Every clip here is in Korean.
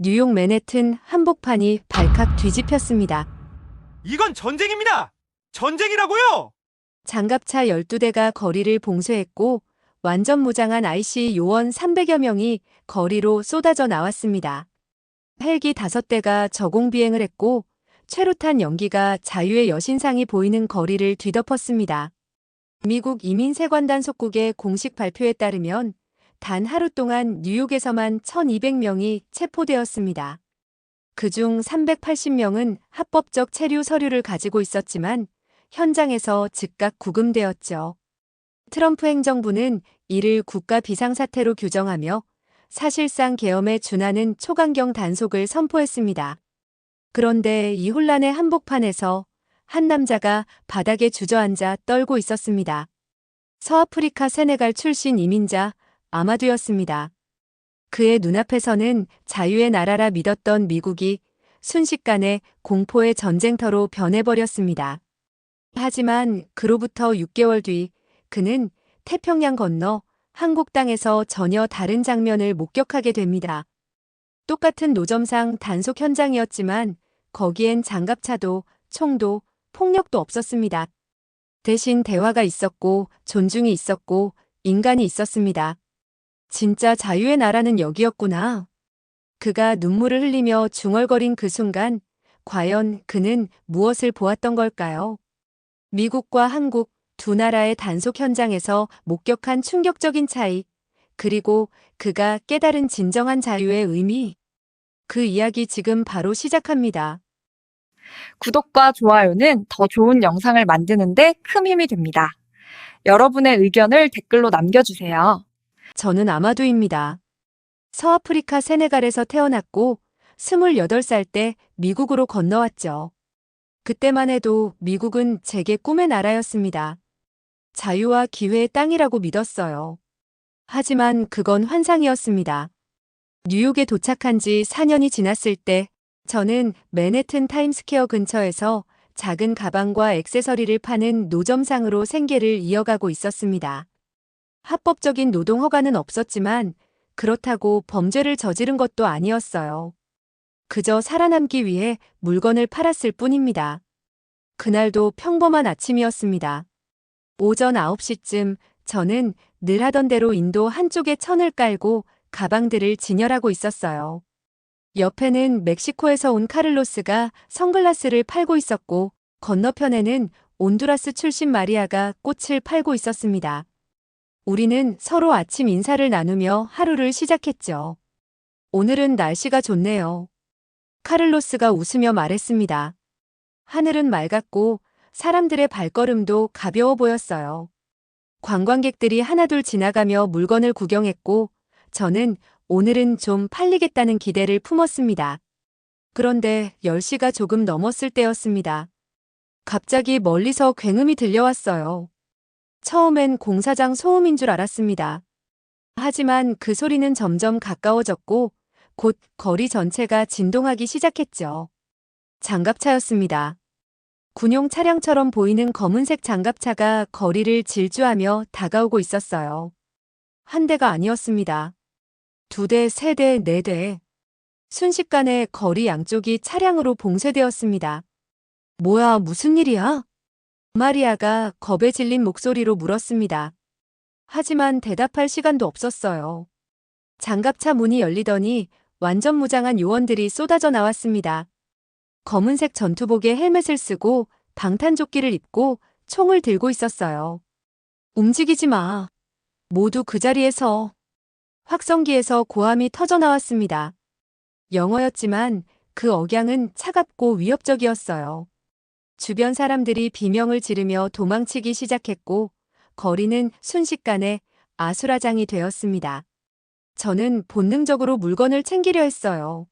뉴욕 맨해튼 한복판이 발칵 뒤집혔습니다. 이건 전쟁입니다! 전쟁이라고요! 장갑차 12대가 거리를 봉쇄했고 완전 무장한 IC 요원 300여 명이 거리로 쏟아져 나왔습니다. 헬기 5대가 저공 비행을 했고 최루탄 연기가 자유의 여신상이 보이는 거리를 뒤덮었습니다. 미국 이민세관단 속국의 공식 발표에 따르면 단 하루 동안 뉴욕에서만 1,200명이 체포되었습니다. 그중 380명은 합법적 체류 서류를 가지고 있었지만 현장에서 즉각 구금되었죠. 트럼프 행정부는 이를 국가 비상사태로 규정하며 사실상 계엄에 준하는 초강경 단속을 선포했습니다. 그런데 이 혼란의 한복판에서 한 남자가 바닥에 주저앉아 떨고 있었습니다. 서아프리카 세네갈 출신 이민자 아마두였습니다. 그의 눈앞에서는 자유의 나라라 믿었던 미국이 순식간에 공포의 전쟁터로 변해버렸습니다. 하지만 그로부터 6개월 뒤 그는 태평양 건너 한국 땅에서 전혀 다른 장면을 목격하게 됩니다. 똑같은 노점상 단속 현장이었지만 거기엔 장갑차도 총도 폭력도 없었습니다. 대신 대화가 있었고 존중이 있었고 인간이 있었습니다. 진짜 자유의 나라는 여기였구나. 그가 눈물을 흘리며 중얼거린 그 순간 과연 그는 무엇을 보았던 걸까요? 미국과 한국 두 나라의 단속 현장에서 목격한 충격적인 차이, 그리고 그가 깨달은 진정한 자유의 의미. 그 이야기 지금 바로 시작합니다. 구독과 좋아요는 더 좋은 영상을 만드는데 큰 힘이 됩니다. 여러분의 의견을 댓글로 남겨주세요. 저는 아마두입니다. 서아프리카 세네갈에서 태어났고 28살 때 미국으로 건너왔죠. 그때만 해도 미국은 제게 꿈의 나라였습니다. 자유와 기회의 땅이라고 믿었어요. 하지만 그건 환상이었습니다. 뉴욕에 도착한 지 4년이 지났을 때 저는 맨해튼 타임스퀘어 근처에서 작은 가방과 액세서리를 파는 노점상으로 생계를 이어가고 있었습니다. 합법적인 노동 허가는 없었지만 그렇다고 범죄를 저지른 것도 아니었어요. 그저 살아남기 위해 물건을 팔았을 뿐입니다. 그날도 평범한 아침이었습니다. 오전 9시쯤 저는 늘 하던 대로 인도 한쪽에 천을 깔고 가방들을 진열하고 있었어요. 옆에는 멕시코에서 온 카를로스가 선글라스를 팔고 있었고 건너편에는 온두라스 출신 마리아가 꽃을 팔고 있었습니다. 우리는 서로 아침 인사를 나누며 하루를 시작했죠. 오늘은 날씨가 좋네요. 카를로스가 웃으며 말했습니다. 하늘은 맑았고 사람들의 발걸음도 가벼워 보였어요. 관광객들이 하나둘 지나가며 물건을 구경했고 저는 오늘은 좀 팔리겠다는 기대를 품었습니다. 그런데 10시가 조금 넘었을 때였습니다. 갑자기 멀리서 굉음이 들려왔어요. 처음엔 공사장 소음인 줄 알았습니다. 하지만 그 소리는 점점 가까워졌고 곧 거리 전체가 진동하기 시작했죠. 장갑차였습니다. 군용 차량처럼 보이는 검은색 장갑차가 거리를 질주하며 다가오고 있었어요. 한 대가 아니었습니다. 2대, 3대, 4대. 순식간에 거리 양쪽이 차량으로 봉쇄되었습니다. 뭐야, 무슨 일이야? 마리아가 겁에 질린 목소리로 물었습니다. 하지만 대답할 시간도 없었어요. 장갑차 문이 열리더니 완전 무장한 요원들이 쏟아져 나왔습니다. 검은색 전투복에 헬멧을 쓰고 방탄조끼를 입고 총을 들고 있었어요. 움직이지 마. 모두 그 자리에서. 확성기에서 고함이 터져 나왔습니다. 영어였지만 그 억양은 차갑고 위협적이었어요. 주변 사람들이 비명을 지르며 도망치기 시작했고 거리는 순식간에 아수라장이 되었습니다. 저는 본능적으로 물건을 챙기려 했어요.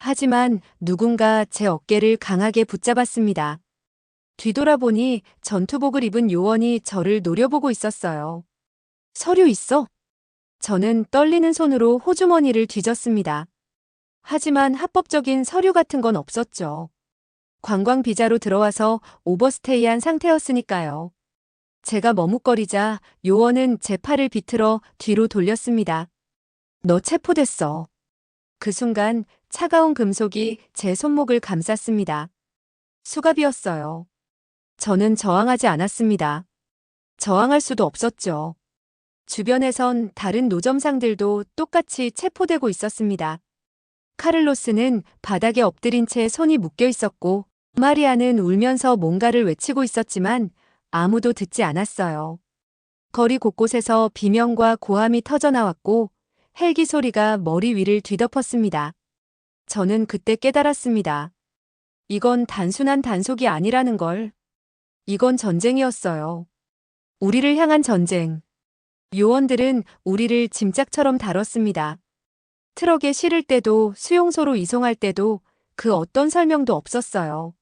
하지만 누군가 제 어깨를 강하게 붙잡았습니다. 뒤돌아보니 전투복을 입은 요원이 저를 노려보고 있었어요. 서류 있어? 저는 떨리는 손으로 호주머니를 뒤졌습니다. 하지만 합법적인 서류 같은 건 없었죠. 관광 비자로 들어와서 오버스테이한 상태였으니까요. 제가 머뭇거리자 요원은 제 팔을 비틀어 뒤로 돌렸습니다. 너 체포됐어. 그 순간 차가운 금속이 제 손목을 감쌌습니다. 수갑이었어요. 저는 저항하지 않았습니다. 저항할 수도 없었죠. 주변에선 다른 노점상들도 똑같이 체포되고 있었습니다. 카를로스는 바닥에 엎드린 채 손이 묶여 있었고, 마리아는 울면서 뭔가를 외치고 있었지만 아무도 듣지 않았어요. 거리 곳곳에서 비명과 고함이 터져나왔고 헬기 소리가 머리 위를 뒤덮었습니다. 저는 그때 깨달았습니다. 이건 단순한 단속이 아니라는 걸. 이건 전쟁이었어요. 우리를 향한 전쟁. 요원들은 우리를 짐짝처럼 다뤘습니다. 트럭에 실을 때도 수용소로 이송할 때도 그 어떤 설명도 없었어요.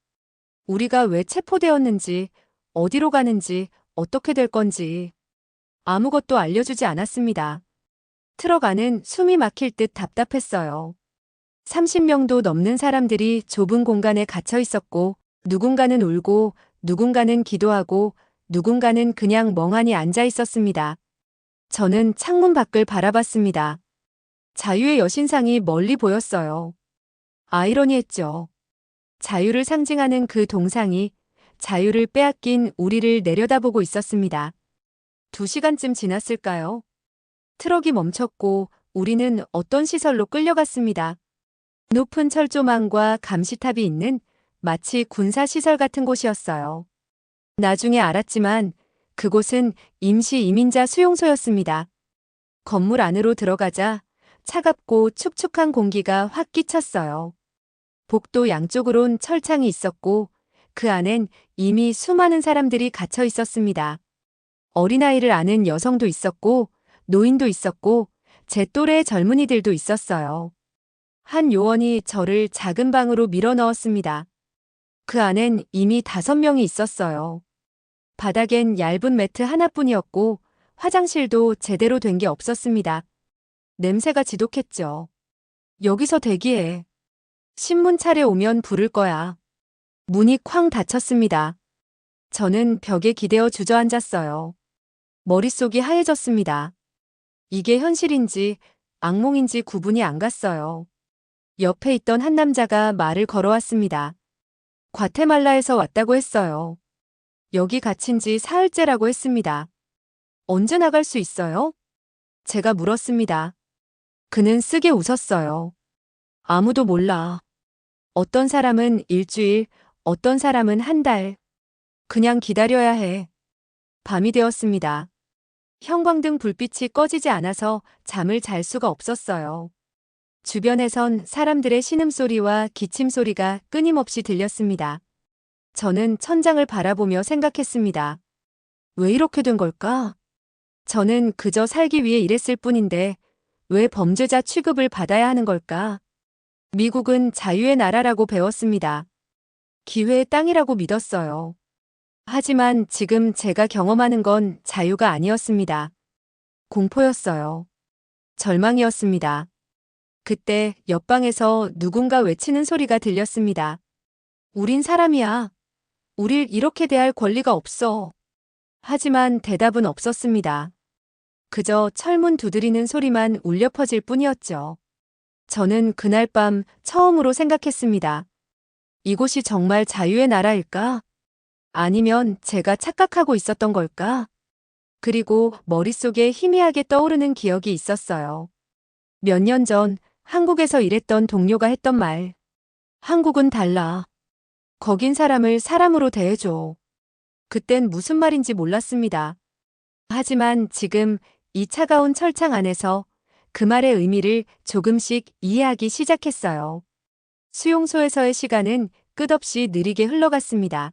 우리가 왜 체포되었는지, 어디로 가는지, 어떻게 될 건지 아무것도 알려주지 않았습니다. 트럭 안은 숨이 막힐 듯 답답했어요. 30명도 넘는 사람들이 좁은 공간에 갇혀 있었고, 누군가는 울고, 누군가는 기도하고, 누군가는 그냥 멍하니 앉아 있었습니다. 저는 창문 밖을 바라봤습니다. 자유의 여신상이 멀리 보였어요. 아이러니했죠. 자유를 상징하는 그 동상이 자유를 빼앗긴 우리를 내려다보고 있었습니다. 2시간쯤 지났을까요? 트럭이 멈췄고 우리는 어떤 시설로 끌려갔습니다. 높은 철조망과 감시탑이 있는 마치 군사시설 같은 곳이었어요. 나중에 알았지만 그곳은 임시 이민자 수용소였습니다. 건물 안으로 들어가자 차갑고 축축한 공기가 확 끼쳤어요. 복도 양쪽으론 철창이 있었고 그 안엔 이미 수많은 사람들이 갇혀 있었습니다. 어린아이를 아는 여성도 있었고 노인도 있었고 제 또래의 젊은이들도 있었어요. 한 요원이 저를 작은 방으로 밀어 넣었습니다. 그 안엔 이미 5명이 있었어요. 바닥엔 얇은 매트 하나뿐이었고 화장실도 제대로 된 게 없었습니다. 냄새가 지독했죠. 여기서 대기해. 신문 차례 오면 부를 거야. 문이 쾅 닫혔습니다. 저는 벽에 기대어 주저앉았어요. 머릿속이 하얘졌습니다. 이게 현실인지 악몽인지 구분이 안 갔어요. 옆에 있던 한 남자가 말을 걸어왔습니다. 과테말라에서 왔다고 했어요. 여기 갇힌 지 사흘째라고 했습니다. 언제 나갈 수 있어요? 제가 물었습니다. 그는 쓰게 웃었어요. 아무도 몰라. 어떤 사람은 일주일, 어떤 사람은 한 달. 그냥 기다려야 해. 밤이 되었습니다. 형광등 불빛이 꺼지지 않아서 잠을 잘 수가 없었어요. 주변에선 사람들의 신음소리와 기침소리가 끊임없이 들렸습니다. 저는 천장을 바라보며 생각했습니다. 왜 이렇게 된 걸까? 저는 그저 살기 위해 일했을 뿐인데 왜 범죄자 취급을 받아야 하는 걸까? 미국은 자유의 나라라고 배웠습니다. 기회의 땅이라고 믿었어요. 하지만 지금 제가 경험하는 건 자유가 아니었습니다. 공포였어요. 절망이었습니다. 그때 옆방에서 누군가 외치는 소리가 들렸습니다. 우린 사람이야. 우릴 이렇게 대할 권리가 없어. 하지만 대답은 없었습니다. 그저 철문 두드리는 소리만 울려 퍼질 뿐이었죠. 저는 그날 밤 처음으로 생각했습니다. 이곳이 정말 자유의 나라일까? 아니면 제가 착각하고 있었던 걸까? 그리고 머릿속에 희미하게 떠오르는 기억이 있었어요. 몇 년 전 한국에서 일했던 동료가 했던 말. 한국은 달라. 거긴 사람을 사람으로 대해줘. 그땐 무슨 말인지 몰랐습니다. 하지만 지금 이 차가운 철창 안에서 그 말의 의미를 조금씩 이해하기 시작했어요. 수용소에서의 시간은 끝없이 느리게 흘러갔습니다.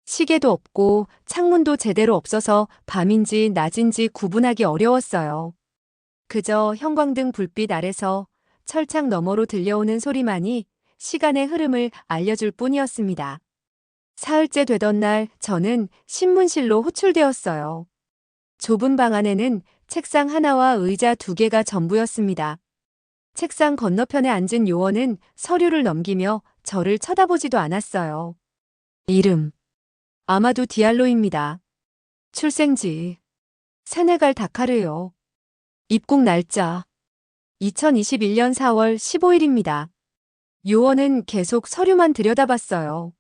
시계도 없고 창문도 제대로 없어서 밤인지 낮인지 구분하기 어려웠어요. 그저 형광등 불빛 아래서 철창 너머로 들려오는 소리만이 시간의 흐름을 알려줄 뿐이었습니다. 사흘째 되던 날 저는 신문실로 호출되었어요. 좁은 방 안에는 책상 하나와 의자 2개가 전부였습니다. 책상 건너편에 앉은 요원은 서류를 넘기며 저를 쳐다보지도 않았어요. 이름. 아마도 디알로입니다. 출생지. 세네갈 다카르요. 입국 날짜. 2021년 4월 15일입니다. 요원은 계속 서류만 들여다봤어요.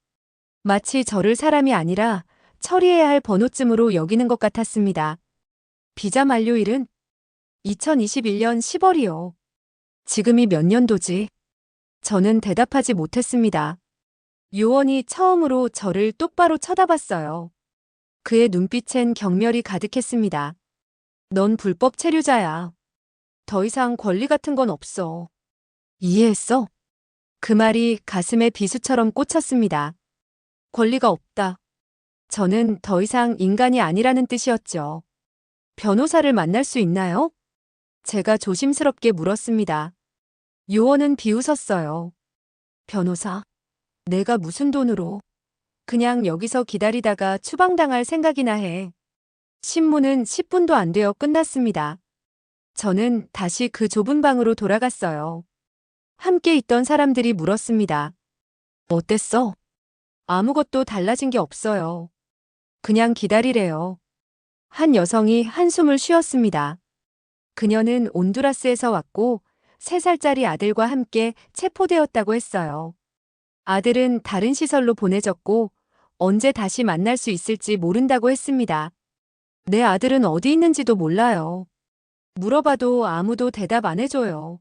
마치 저를 사람이 아니라 처리해야 할 번호쯤으로 여기는 것 같았습니다. 비자 만료일은 2021년 10월이요. 지금이 몇 년도지? 저는 대답하지 못했습니다. 요원이 처음으로 저를 똑바로 쳐다봤어요. 그의 눈빛엔 경멸이 가득했습니다. 넌 불법 체류자야. 더 이상 권리 같은 건 없어. 이해했어? 그 말이 가슴에 비수처럼 꽂혔습니다. 권리가 없다. 저는 더 이상 인간이 아니라는 뜻이었죠. 변호사를 만날 수 있나요? 제가 조심스럽게 물었습니다. 요원은 비웃었어요. 변호사? 내가 무슨 돈으로? 그냥 여기서 기다리다가 추방당할 생각이나 해. 신문은 10분도 안 되어 끝났습니다. 저는 다시 그 좁은 방으로 돌아갔어요. 함께 있던 사람들이 물었습니다. 어땠어? 아무것도 달라진 게 없어요. 그냥 기다리래요. 한 여성이 한숨을 쉬었습니다. 그녀는 온두라스에서 왔고 3살짜리 아들과 함께 체포되었다고 했어요. 아들은 다른 시설로 보내졌고 언제 다시 만날 수 있을지 모른다고 했습니다. 내 아들은 어디 있는지도 몰라요. 물어봐도 아무도 대답 안 해줘요.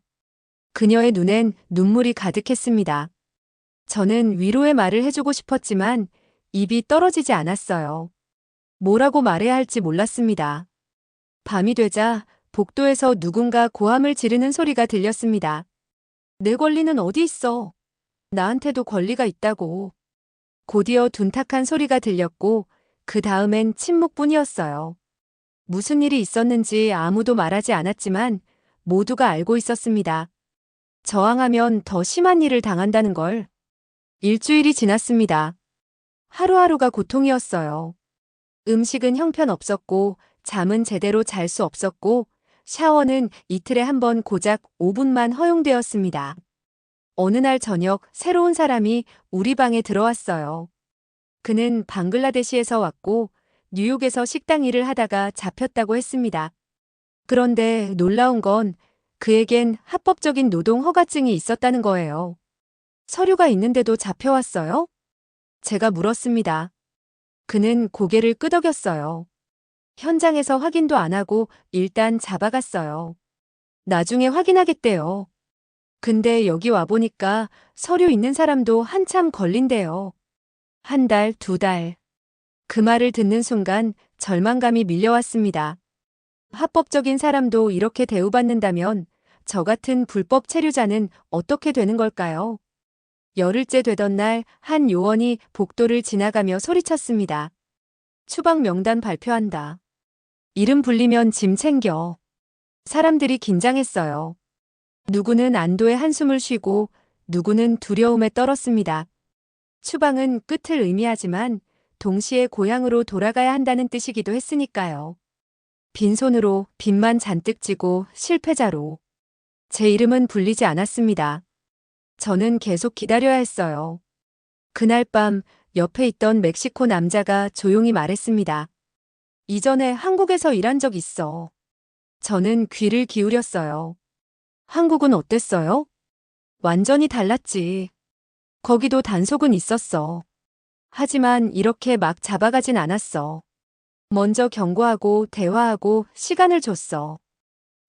그녀의 눈엔 눈물이 가득했습니다. 저는 위로의 말을 해주고 싶었지만 입이 떨어지지 않았어요. 뭐라고 말해야 할지 몰랐습니다. 밤이 되자 복도에서 누군가 고함을 지르는 소리가 들렸습니다. 내 권리는 어디 있어? 나한테도 권리가 있다고. 곧이어 둔탁한 소리가 들렸고 그 다음엔 침묵뿐이었어요. 무슨 일이 있었는지 아무도 말하지 않았지만 모두가 알고 있었습니다. 저항하면 더 심한 일을 당한다는 걸. 일주일이 지났습니다. 하루하루가 고통이었어요. 음식은 형편없었고 잠은 제대로 잘 수 없었고 샤워는 이틀에 한 번 고작 5분만 허용되었습니다. 어느 날 저녁 새로운 사람이 우리 방에 들어왔어요. 그는 방글라데시에서 왔고 뉴욕에서 식당 일을 하다가 잡혔다고 했습니다. 그런데 놀라운 건 그에겐 합법적인 노동 허가증이 있었다는 거예요. 서류가 있는데도 잡혀왔어요? 제가 물었습니다. 그는 고개를 끄덕였어요. 현장에서 확인도 안 하고 일단 잡아갔어요. 나중에 확인하겠대요. 근데 여기 와보니까 서류 있는 사람도 한참 걸린대요. 1달, 2달. 그 말을 듣는 순간 절망감이 밀려왔습니다. 합법적인 사람도 이렇게 대우받는다면 저 같은 불법 체류자는 어떻게 되는 걸까요? 열흘째 되던 날 한 요원이 복도를 지나가며 소리쳤습니다. 추방 명단 발표한다. 이름 불리면 짐 챙겨. 사람들이 긴장했어요. 누구는 안도의 한숨을 쉬고 누구는 두려움에 떨었습니다. 추방은 끝을 의미하지만 동시에 고향으로 돌아가야 한다는 뜻이기도 했으니까요. 빈손으로 빚만 잔뜩 지고 실패자로. 제 이름은 불리지 않았습니다. 저는 계속 기다려야 했어요. 그날 밤 옆에 있던 멕시코 남자가 조용히 말했습니다. 이전에 한국에서 일한 적 있어. 저는 귀를 기울였어요. 한국은 어땠어요? 완전히 달랐지. 거기도 단속은 있었어. 하지만 이렇게 막 잡아가진 않았어. 먼저 경고하고 대화하고 시간을 줬어.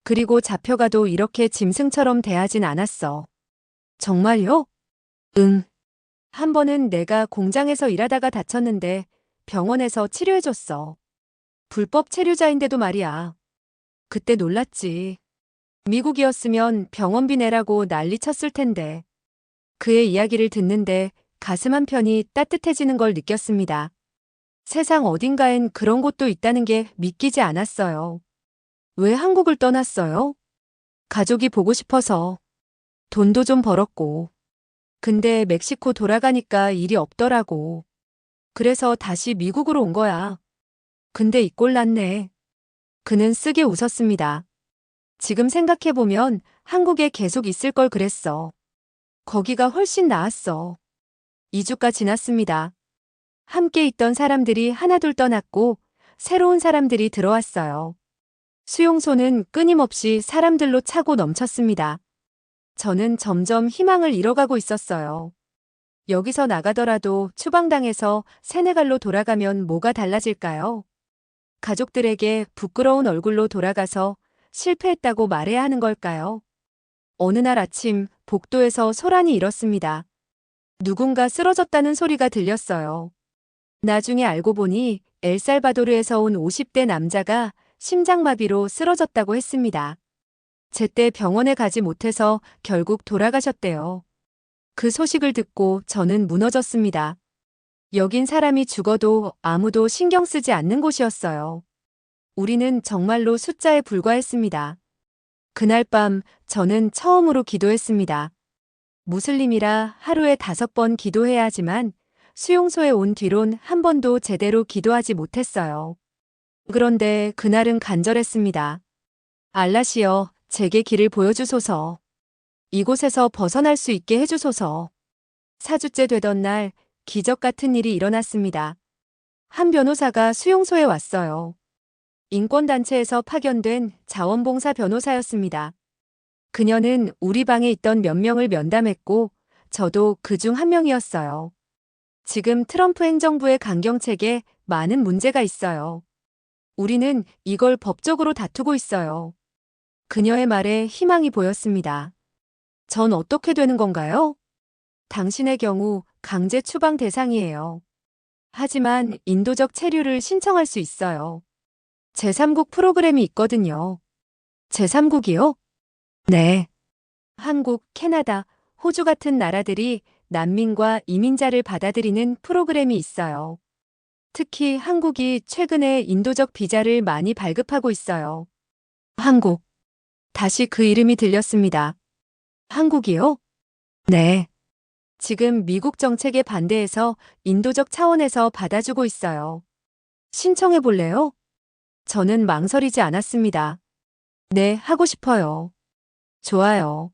그리고 잡혀가도 이렇게 짐승처럼 대하진 않았어. 정말요? 응. 한 번은 내가 공장에서 일하다가 다쳤는데 병원에서 치료해줬어. 불법 체류자인데도 말이야. 그때 놀랐지. 미국이었으면 병원비 내라고 난리 쳤을 텐데. 그의 이야기를 듣는데 가슴 한편이 따뜻해지는 걸 느꼈습니다. 세상 어딘가엔 그런 곳도 있다는 게 믿기지 않았어요. 왜 한국을 떠났어요? 가족이 보고 싶어서. 돈도 좀 벌었고. 근데 멕시코 돌아가니까 일이 없더라고. 그래서 다시 미국으로 온 거야. 근데 이 꼴 났네. 그는 쓰게 웃었습니다. 지금 생각해보면 한국에 계속 있을 걸 그랬어. 거기가 훨씬 나았어. 2주가 지났습니다. 함께 있던 사람들이 하나둘 떠났고 새로운 사람들이 들어왔어요. 수용소는 끊임없이 사람들로 차고 넘쳤습니다. 저는 점점 희망을 잃어가고 있었어요. 여기서 나가더라도 추방당해서 세네갈로 돌아가면 뭐가 달라질까요? 가족들에게 부끄러운 얼굴로 돌아가서 실패했다고 말해야 하는 걸까요? 어느 날 아침 복도에서 소란이 일었습니다. 누군가 쓰러졌다는 소리가 들렸어요. 나중에 알고 보니 엘살바도르에서 온 50대 남자가 심장마비로 쓰러졌다고 했습니다. 제때 병원에 가지 못해서 결국 돌아가셨대요. 그 소식을 듣고 저는 무너졌습니다. 여긴 사람이 죽어도 아무도 신경 쓰지 않는 곳이었어요. 우리는 정말로 숫자에 불과했습니다. 그날 밤 저는 처음으로 기도했습니다. 무슬림이라 하루에 5번 기도해야 하지만 수용소에 온 뒤론 한 번도 제대로 기도하지 못했어요. 그런데 그날은 간절했습니다. 알라시여, 제게 길을 보여주소서. 이곳에서 벗어날 수 있게 해주소서. 4주째 되던 날 기적 같은 일이 일어났습니다. 한 변호사가 수용소에 왔어요. 인권단체에서 파견된 자원봉사 변호사였습니다. 그녀는 우리 방에 있던 몇 명을 면담했고 저도 그중 한 명이었어요. 지금 트럼프 행정부의 강경책에 많은 문제가 있어요. 우리는 이걸 법적으로 다투고 있어요. 그녀의 말에 희망이 보였습니다. 전 어떻게 되는 건가요? 당신의 경우 강제 추방 대상이에요. 하지만 인도적 체류를 신청할 수 있어요. 제3국 프로그램이 있거든요. 제3국이요? 네. 한국, 캐나다, 호주 같은 나라들이 난민과 이민자를 받아들이는 프로그램이 있어요. 특히 한국이 최근에 인도적 비자를 많이 발급하고 있어요. 한국. 다시 그 이름이 들렸습니다. 한국이요? 네. 지금 미국 정책에 반대해서 인도적 차원에서 받아주고 있어요. 신청해 볼래요? 저는 망설이지 않았습니다. 네, 하고 싶어요. 좋아요.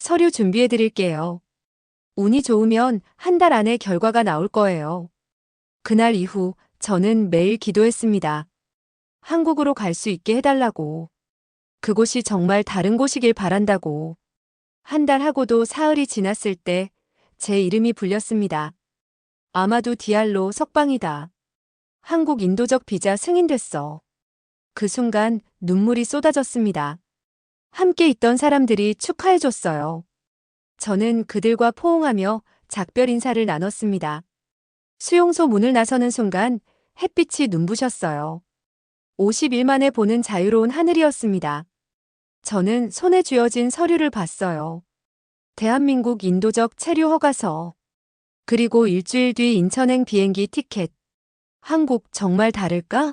서류 준비해 드릴게요. 운이 좋으면 한 달 안에 결과가 나올 거예요. 그날 이후 저는 매일 기도했습니다. 한국으로 갈 수 있게 해달라고. 그곳이 정말 다른 곳이길 바란다고. 한 달 하고도 사흘이 지났을 때 제 이름이 불렸습니다. 아마두 디알로 석방이다. 한국 인도적 비자 승인됐어. 그 순간 눈물이 쏟아졌습니다. 함께 있던 사람들이 축하해줬어요. 저는 그들과 포옹하며 작별 인사를 나눴습니다. 수용소 문을 나서는 순간 햇빛이 눈부셨어요. 50일 만에 보는 자유로운 하늘이었습니다. 저는 손에 쥐어진 서류를 봤어요. 대한민국 인도적 체류 허가서. 그리고 일주일 뒤 인천행 비행기 티켓. 한국 정말 다를까?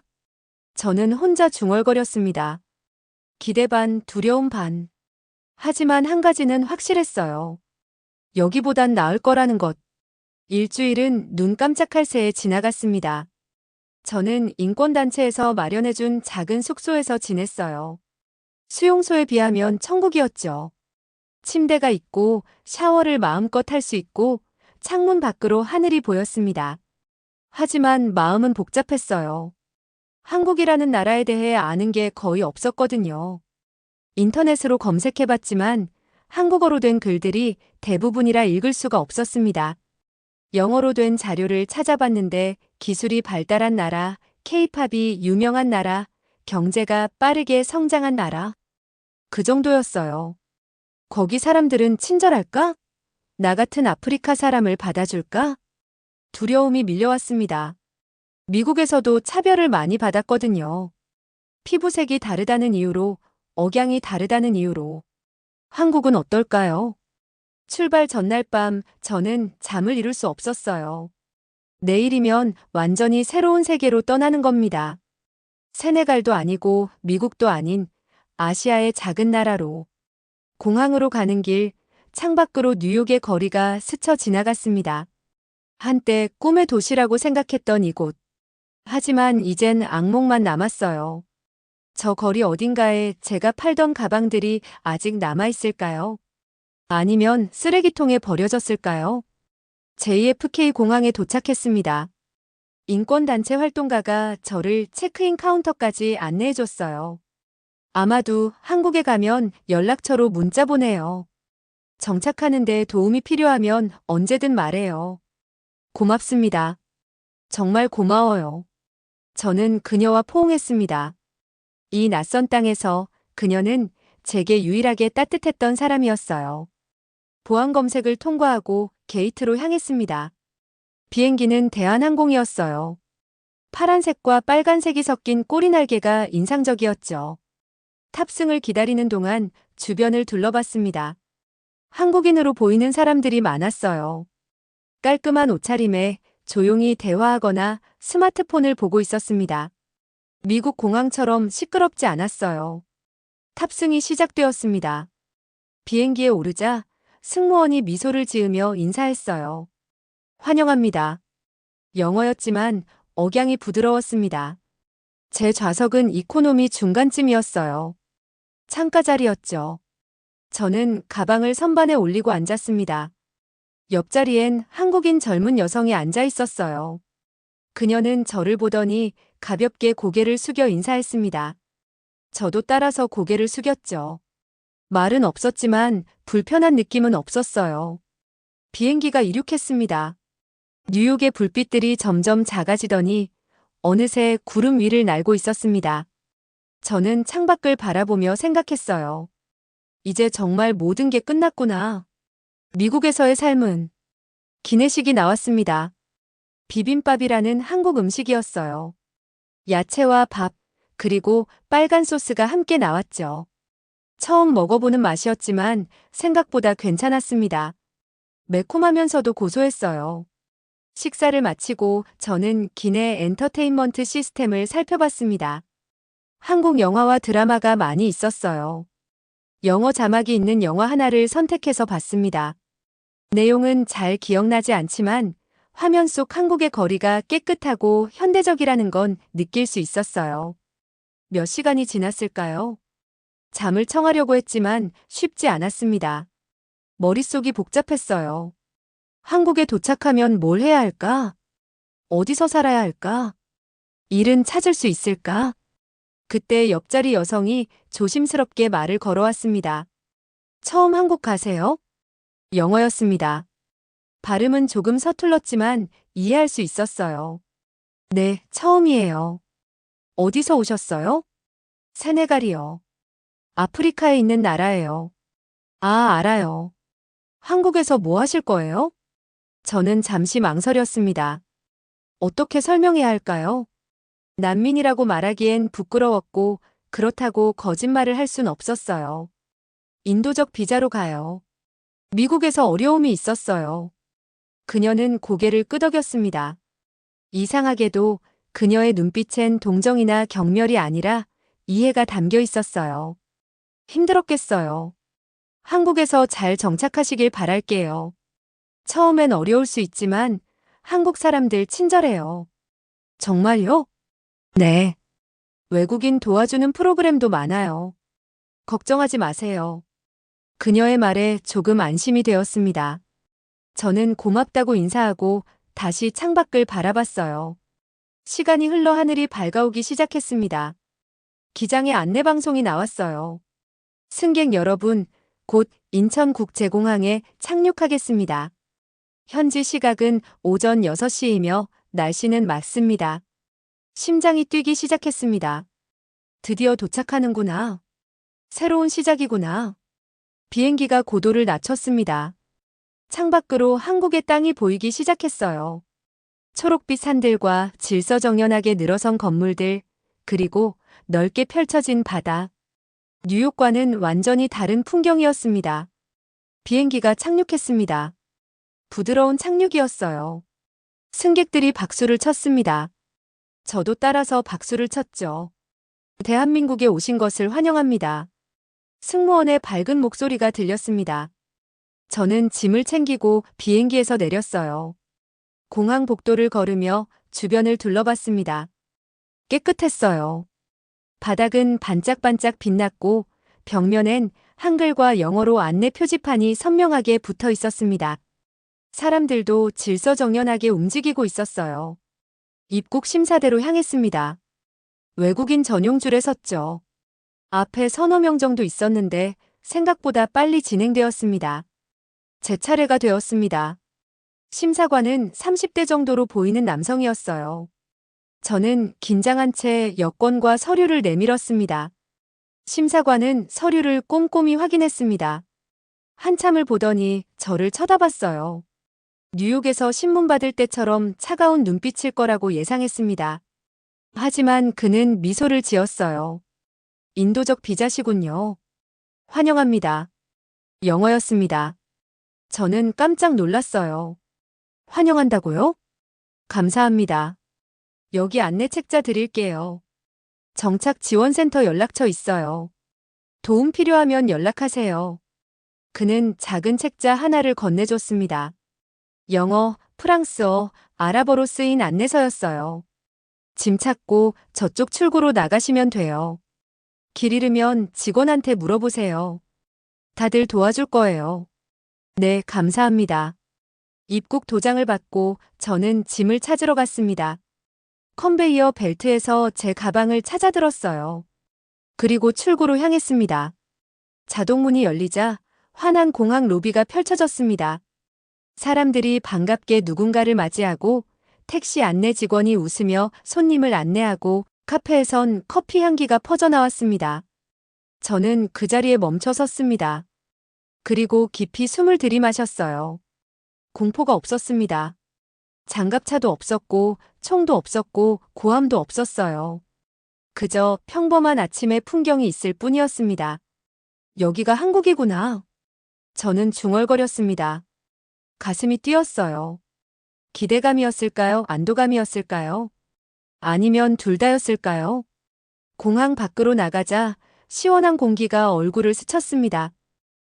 저는 혼자 중얼거렸습니다. 기대 반, 두려움 반. 하지만 한 가지는 확실했어요. 여기보단 나을 거라는 것. 일주일은 눈 깜짝할 새에 지나갔습니다. 저는 인권단체에서 마련해준 작은 숙소에서 지냈어요. 수용소에 비하면 천국이었죠. 침대가 있고 샤워를 마음껏 할 수 있고 창문 밖으로 하늘이 보였습니다. 하지만 마음은 복잡했어요. 한국이라는 나라에 대해 아는 게 거의 없었거든요. 인터넷으로 검색해봤지만 한국어로 된 글들이 대부분이라 읽을 수가 없었습니다. 영어로 된 자료를 찾아봤는데 기술이 발달한 나라, K-팝이 유명한 나라, 경제가 빠르게 성장한 나라. 그 정도였어요. 거기 사람들은 친절할까? 나 같은 아프리카 사람을 받아줄까? 두려움이 밀려왔습니다. 미국에서도 차별을 많이 받았거든요. 피부색이 다르다는 이유로, 억양이 다르다는 이유로. 한국은 어떨까요? 출발 전날 밤 저는 잠을 이룰 수 없었어요. 내일이면 완전히 새로운 세계로 떠나는 겁니다. 세네갈도 아니고 미국도 아닌 아시아의 작은 나라로. 공항으로 가는 길, 창밖으로 뉴욕의 거리가 스쳐 지나갔습니다. 한때 꿈의 도시라고 생각했던 이곳. 하지만 이젠 악몽만 남았어요. 저 거리 어딘가에 제가 팔던 가방들이 아직 남아있을까요? 아니면 쓰레기통에 버려졌을까요? JFK 공항에 도착했습니다. 인권단체 활동가가 저를 체크인 카운터까지 안내해줬어요. 아마도 한국에 가면 연락처로 문자 보내요. 정착하는데 도움이 필요하면 언제든 말해요. 고맙습니다. 정말 고마워요. 저는 그녀와 포옹했습니다. 이 낯선 땅에서 그녀는 제게 유일하게 따뜻했던 사람이었어요. 보안 검색을 통과하고 게이트로 향했습니다. 비행기는 대한항공이었어요. 파란색과 빨간색이 섞인 꼬리날개가 인상적이었죠. 탑승을 기다리는 동안 주변을 둘러봤습니다. 한국인으로 보이는 사람들이 많았어요. 깔끔한 옷차림에 조용히 대화하거나 스마트폰을 보고 있었습니다. 미국 공항처럼 시끄럽지 않았어요. 탑승이 시작되었습니다. 비행기에 오르자 승무원이 미소를 지으며 인사했어요. 환영합니다. 영어였지만 억양이 부드러웠습니다. 제 좌석은 이코노미 중간쯤이었어요. 창가 자리였죠. 저는 가방을 선반에 올리고 앉았습니다. 옆자리엔 한국인 젊은 여성이 앉아 있었어요. 그녀는 저를 보더니 가볍게 고개를 숙여 인사했습니다. 저도 따라서 고개를 숙였죠. 말은 없었지만 불편한 느낌은 없었어요. 비행기가 이륙했습니다. 뉴욕의 불빛들이 점점 작아지더니 어느새 구름 위를 날고 있었습니다. 저는 창밖을 바라보며 생각했어요. 이제 정말 모든 게 끝났구나. 미국에서의 삶은. 기내식이 나왔습니다. 비빔밥이라는 한국 음식이었어요. 야채와 밥, 그리고 빨간 소스가 함께 나왔죠. 처음 먹어보는 맛이었지만 생각보다 괜찮았습니다. 매콤하면서도 고소했어요. 식사를 마치고 저는 기내 엔터테인먼트 시스템을 살펴봤습니다. 한국 영화와 드라마가 많이 있었어요. 영어 자막이 있는 영화 하나를 선택해서 봤습니다. 내용은 잘 기억나지 않지만 화면 속 한국의 거리가 깨끗하고 현대적이라는 건 느낄 수 있었어요. 몇 시간이 지났을까요? 잠을 청하려고 했지만 쉽지 않았습니다. 머릿속이 복잡했어요. 한국에 도착하면 뭘 해야 할까? 어디서 살아야 할까? 일은 찾을 수 있을까? 그때 옆자리 여성이 조심스럽게 말을 걸어왔습니다. 처음 한국 가세요? 영어였습니다. 발음은 조금 서툴렀지만 이해할 수 있었어요. 네, 처음이에요. 어디서 오셨어요? 세네갈이요. 아프리카에 있는 나라예요. 아, 알아요. 한국에서 뭐 하실 거예요? 저는 잠시 망설였습니다. 어떻게 설명해야 할까요? 난민이라고 말하기엔 부끄러웠고 그렇다고 거짓말을 할 순 없었어요. 인도적 비자로 가요. 미국에서 어려움이 있었어요. 그녀는 고개를 끄덕였습니다. 이상하게도 그녀의 눈빛엔 동정이나 경멸이 아니라 이해가 담겨 있었어요. 힘들었겠어요. 한국에서 잘 정착하시길 바랄게요. 처음엔 어려울 수 있지만 한국 사람들 친절해요. 정말요? 네. 외국인 도와주는 프로그램도 많아요. 걱정하지 마세요. 그녀의 말에 조금 안심이 되었습니다. 저는 고맙다고 인사하고 다시 창밖을 바라봤어요. 시간이 흘러 하늘이 밝아오기 시작했습니다. 기장의 안내방송이 나왔어요. 승객 여러분, 곧 인천국제공항에 착륙하겠습니다. 현지 시각은 오전 6시이며 날씨는 맑습니다. 심장이 뛰기 시작했습니다. 드디어 도착하는구나. 새로운 시작이구나. 비행기가 고도를 낮췄습니다. 창밖으로 한국의 땅이 보이기 시작했어요. 초록빛 산들과 질서정연하게 늘어선 건물들, 그리고 넓게 펼쳐진 바다. 뉴욕과는 완전히 다른 풍경이었습니다. 비행기가 착륙했습니다. 부드러운 착륙이었어요. 승객들이 박수를 쳤습니다. 저도 따라서 박수를 쳤죠. 대한민국에 오신 것을 환영합니다. 승무원의 밝은 목소리가 들렸습니다. 저는 짐을 챙기고 비행기에서 내렸어요. 공항 복도를 걸으며 주변을 둘러봤습니다. 깨끗했어요. 바닥은 반짝반짝 빛났고 벽면엔 한글과 영어로 안내 표지판이 선명하게 붙어 있었습니다. 사람들도 질서정연하게 움직이고 있었어요. 입국 심사대로 향했습니다. 외국인 전용 줄에 섰죠. 앞에 서너 명 정도 있었는데 생각보다 빨리 진행되었습니다. 제 차례가 되었습니다. 심사관은 30대 정도로 보이는 남성이었어요. 저는 긴장한 채 여권과 서류를 내밀었습니다. 심사관은 서류를 꼼꼼히 확인했습니다. 한참을 보더니 저를 쳐다봤어요. 뉴욕에서 신문 받을 때처럼 차가운 눈빛일 거라고 예상했습니다. 하지만 그는 미소를 지었어요. 인도적 비자시군요. 환영합니다. 영어였습니다. 저는 깜짝 놀랐어요. 환영한다고요? 감사합니다. 여기 안내 책자 드릴게요. 정착 지원센터 연락처 있어요. 도움 필요하면 연락하세요. 그는 작은 책자 하나를 건네줬습니다. 영어, 프랑스어, 아랍어로 쓰인 안내서였어요. 짐 찾고 저쪽 출구로 나가시면 돼요. 길 잃으면 직원한테 물어보세요. 다들 도와줄 거예요. 네, 감사합니다. 입국 도장을 받고 저는 짐을 찾으러 갔습니다. 컨베이어 벨트에서 제 가방을 찾아들었어요. 그리고 출구로 향했습니다. 자동문이 열리자 환한 공항 로비가 펼쳐졌습니다. 사람들이 반갑게 누군가를 맞이하고 택시 안내 직원이 웃으며 손님을 안내하고 카페에선 커피 향기가 퍼져나왔습니다. 저는 그 자리에 멈춰 섰습니다. 그리고 깊이 숨을 들이마셨어요. 공포가 없었습니다. 장갑차도 없었고 총도 없었고 고함도 없었어요. 그저 평범한 아침의 풍경이 있을 뿐이었습니다. 여기가 한국이구나. 저는 중얼거렸습니다. 가슴이 뛰었어요. 기대감이었을까요? 안도감이었을까요? 아니면 둘 다였을까요? 공항 밖으로 나가자 시원한 공기가 얼굴을 스쳤습니다.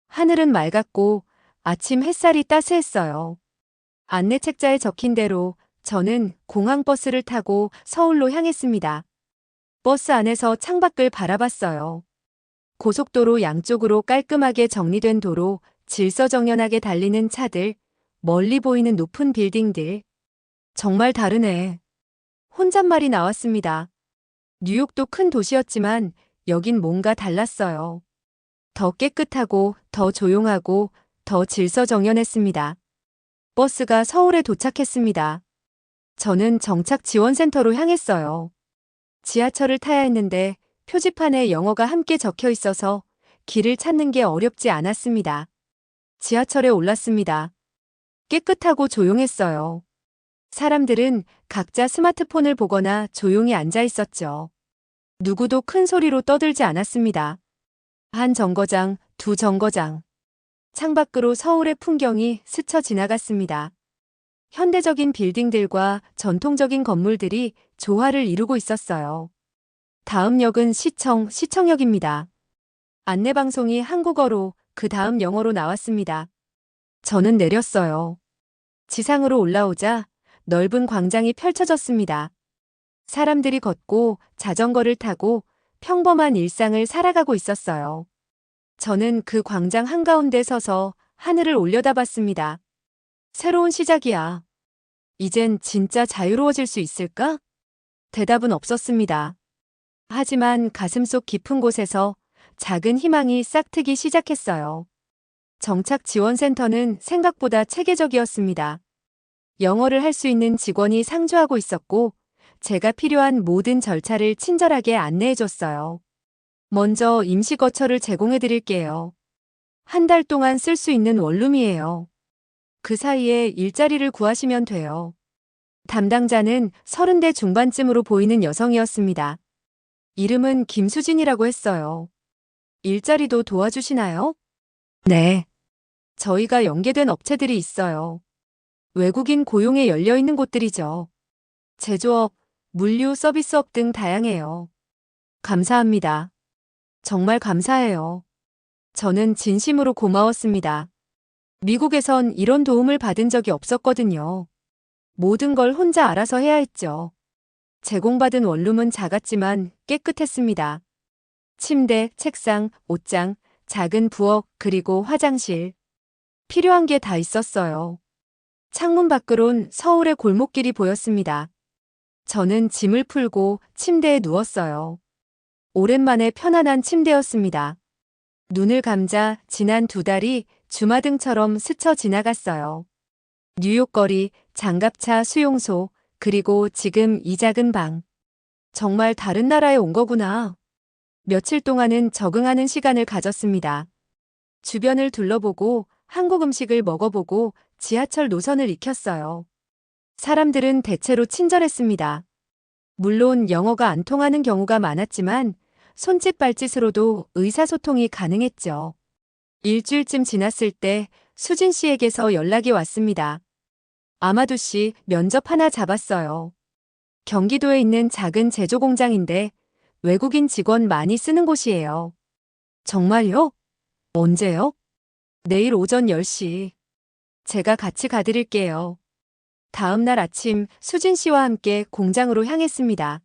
하늘은 맑았고 아침 햇살이 따스했어요. 안내 책자에 적힌 대로 저는 공항버스를 타고 서울로 향했습니다. 버스 안에서 창밖을 바라봤어요. 고속도로 양쪽으로 깔끔하게 정리된 도로, 질서정연하게 달리는 차들, 멀리 보이는 높은 빌딩들. 정말 다르네. 혼잣말이 나왔습니다. 뉴욕도 큰 도시였지만 여긴 뭔가 달랐어요. 더 깨끗하고 더 조용하고 더 질서정연했습니다. 버스가 서울에 도착했습니다. 저는 정착 지원센터로 향했어요. 지하철을 타야 했는데 표지판에 영어가 함께 적혀 있어서 길을 찾는 게 어렵지 않았습니다. 지하철에 올랐습니다. 깨끗하고 조용했어요. 사람들은 각자 스마트폰을 보거나 조용히 앉아 있었죠. 누구도 큰 소리로 떠들지 않았습니다. 한 정거장, 두 정거장. 창밖으로 서울의 풍경이 스쳐 지나갔습니다. 현대적인 빌딩들과 전통적인 건물들이 조화를 이루고 있었어요. 다음 역은 시청역입니다. 안내방송이 한국어로 그 다음 영어로 나왔습니다. 저는 내렸어요. 지상으로 올라오자 넓은 광장이 펼쳐졌습니다. 사람들이 걷고 자전거를 타고 평범한 일상을 살아가고 있었어요. 저는 그 광장 한가운데 서서 하늘을 올려다봤습니다. 새로운 시작이야. 이젠 진짜 자유로워질 수 있을까? 대답은 없었습니다. 하지만 가슴속 깊은 곳에서 작은 희망이 싹트기 시작했어요. 정착 지원센터는 생각보다 체계적이었습니다. 영어를 할 수 있는 직원이 상주하고 있었고, 제가 필요한 모든 절차를 친절하게 안내해줬어요. 먼저 임시 거처를 제공해 드릴게요. 한 달 동안 쓸 수 있는 원룸이에요. 그 사이에 일자리를 구하시면 돼요. 담당자는 30대 중반쯤으로 보이는 여성이었습니다. 이름은 김수진이라고 했어요. 일자리도 도와주시나요? 네. 저희가 연계된 업체들이 있어요. 외국인 고용에 열려있는 곳들이죠. 제조업, 물류 서비스업 등 다양해요. 감사합니다. 정말 감사해요. 저는 진심으로 고마웠습니다. 미국에선 이런 도움을 받은 적이 없었거든요. 모든 걸 혼자 알아서 해야 했죠. 제공받은 원룸은 작았지만 깨끗했습니다. 침대, 책상, 옷장, 작은 부엌, 그리고 화장실. 필요한 게 다 있었어요. 창문 밖으론 서울의 골목길이 보였습니다. 저는 짐을 풀고 침대에 누웠어요. 오랜만에 편안한 침대였습니다. 눈을 감자 지난 2달이 주마등처럼 스쳐 지나갔어요. 뉴욕 거리, 장갑차 수용소, 그리고 지금 이 작은 방. 정말 다른 나라에 온 거구나. 며칠 동안은 적응하는 시간을 가졌습니다. 주변을 둘러보고 한국 음식을 먹어보고 지하철 노선을 익혔어요. 사람들은 대체로 친절했습니다. 물론 영어가 안 통하는 경우가 많았지만 손짓 발짓으로도 의사소통이 가능했죠. 일주일쯤 지났을 때 수진 씨에게서 연락이 왔습니다. 아마두 씨 면접 하나 잡았어요. 경기도에 있는 작은 제조 공장인데 외국인 직원 많이 쓰는 곳이에요. 정말요? 언제요? 내일 오전 10시. 제가 같이 가드릴게요. 다음 날 아침 수진 씨와 함께 공장으로 향했습니다.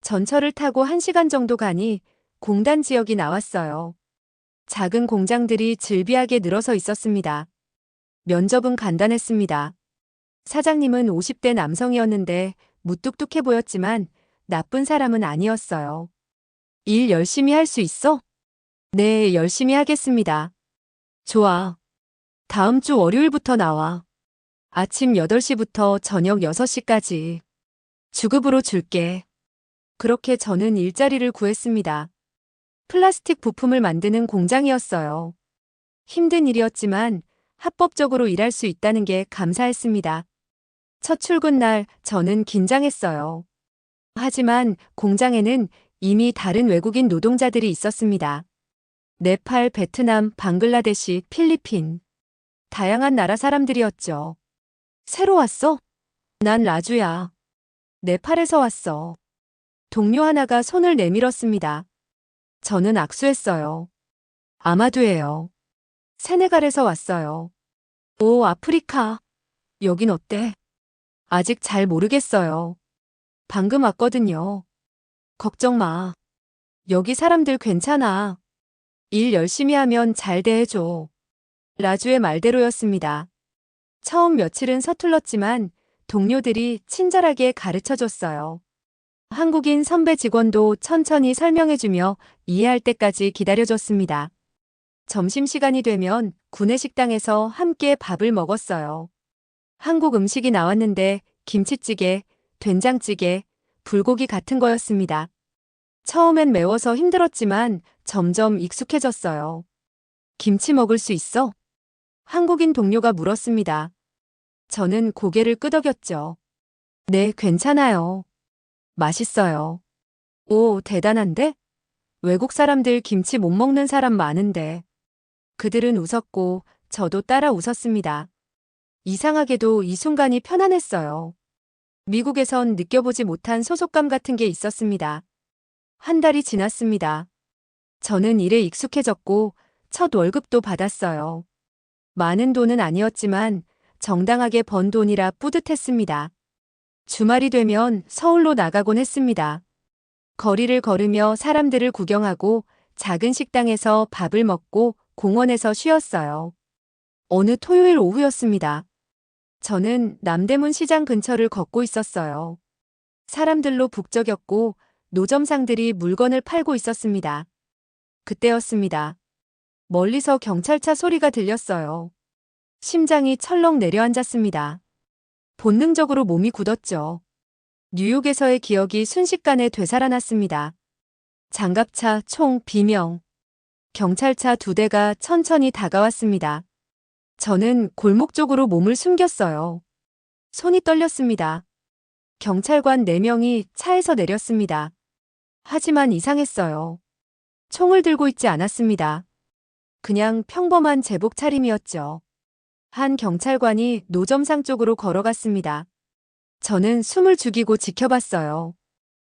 전철을 타고 1시간 정도 가니 공단 지역이 나왔어요. 작은 공장들이 즐비하게 늘어서 있었습니다. 면접은 간단했습니다. 사장님은 50대 남성이었는데 무뚝뚝해 보였지만 나쁜 사람은 아니었어요. 일 열심히 할 수 있어? 네, 열심히 하겠습니다. 좋아. 다음 주 월요일부터 나와. 아침 8시부터 저녁 6시까지. 주급으로 줄게. 그렇게 저는 일자리를 구했습니다. 플라스틱 부품을 만드는 공장이었어요. 힘든 일이었지만 합법적으로 일할 수 있다는 게 감사했습니다. 첫 출근 날 저는 긴장했어요. 하지만 공장에는 이미 다른 외국인 노동자들이 있었습니다. 네팔, 베트남, 방글라데시, 필리핀. 다양한 나라 사람들이었죠. 새로 왔어? 난 라주야. 네팔에서 왔어. 동료 하나가 손을 내밀었습니다. 저는 악수했어요. 아마두예요. 세네갈에서 왔어요. 오, 아프리카. 여긴 어때? 아직 잘 모르겠어요. 방금 왔거든요. 걱정 마. 여기 사람들 괜찮아. 일 열심히 하면 잘 대해줘. 라주의 말대로였습니다. 처음 며칠은 서툴렀지만 동료들이 친절하게 가르쳐줬어요. 한국인 선배 직원도 천천히 설명해주며 이해할 때까지 기다려줬습니다. 점심시간이 되면 구내식당에서 함께 밥을 먹었어요. 한국 음식이 나왔는데 김치찌개, 된장찌개, 불고기 같은 거였습니다. 처음엔 매워서 힘들었지만 점점 익숙해졌어요. 김치 먹을 수 있어? 한국인 동료가 물었습니다. 저는 고개를 끄덕였죠. 네, 괜찮아요. 맛있어요. 오, 대단한데? 외국 사람들 김치 못 먹는 사람 많은데. 그들은 웃었고 저도 따라 웃었습니다. 이상하게도 이 순간이 편안했어요. 미국에선 느껴보지 못한 소속감 같은 게 있었습니다. 한 달이 지났습니다. 저는 일에 익숙해졌고 첫 월급도 받았어요. 많은 돈은 아니었지만 정당하게 번 돈이라 뿌듯했습니다. 주말이 되면 서울로 나가곤 했습니다. 거리를 걸으며 사람들을 구경하고 작은 식당에서 밥을 먹고 공원에서 쉬었어요. 어느 토요일 오후였습니다. 저는 남대문 시장 근처를 걷고 있었어요. 사람들로 북적였고 노점상들이 물건을 팔고 있었습니다. 그때였습니다. 멀리서 경찰차 소리가 들렸어요. 심장이 철렁 내려앉았습니다. 본능적으로 몸이 굳었죠. 뉴욕에서의 기억이 순식간에 되살아났습니다. 장갑차, 총, 비명. 경찰차 2대가 천천히 다가왔습니다. 저는 골목 쪽으로 몸을 숨겼어요. 손이 떨렸습니다. 경찰관 4명이 차에서 내렸습니다. 하지만 이상했어요. 총을 들고 있지 않았습니다. 그냥 평범한 제복 차림이었죠. 한 경찰관이 노점상 쪽으로 걸어갔습니다. 저는 숨을 죽이고 지켜봤어요.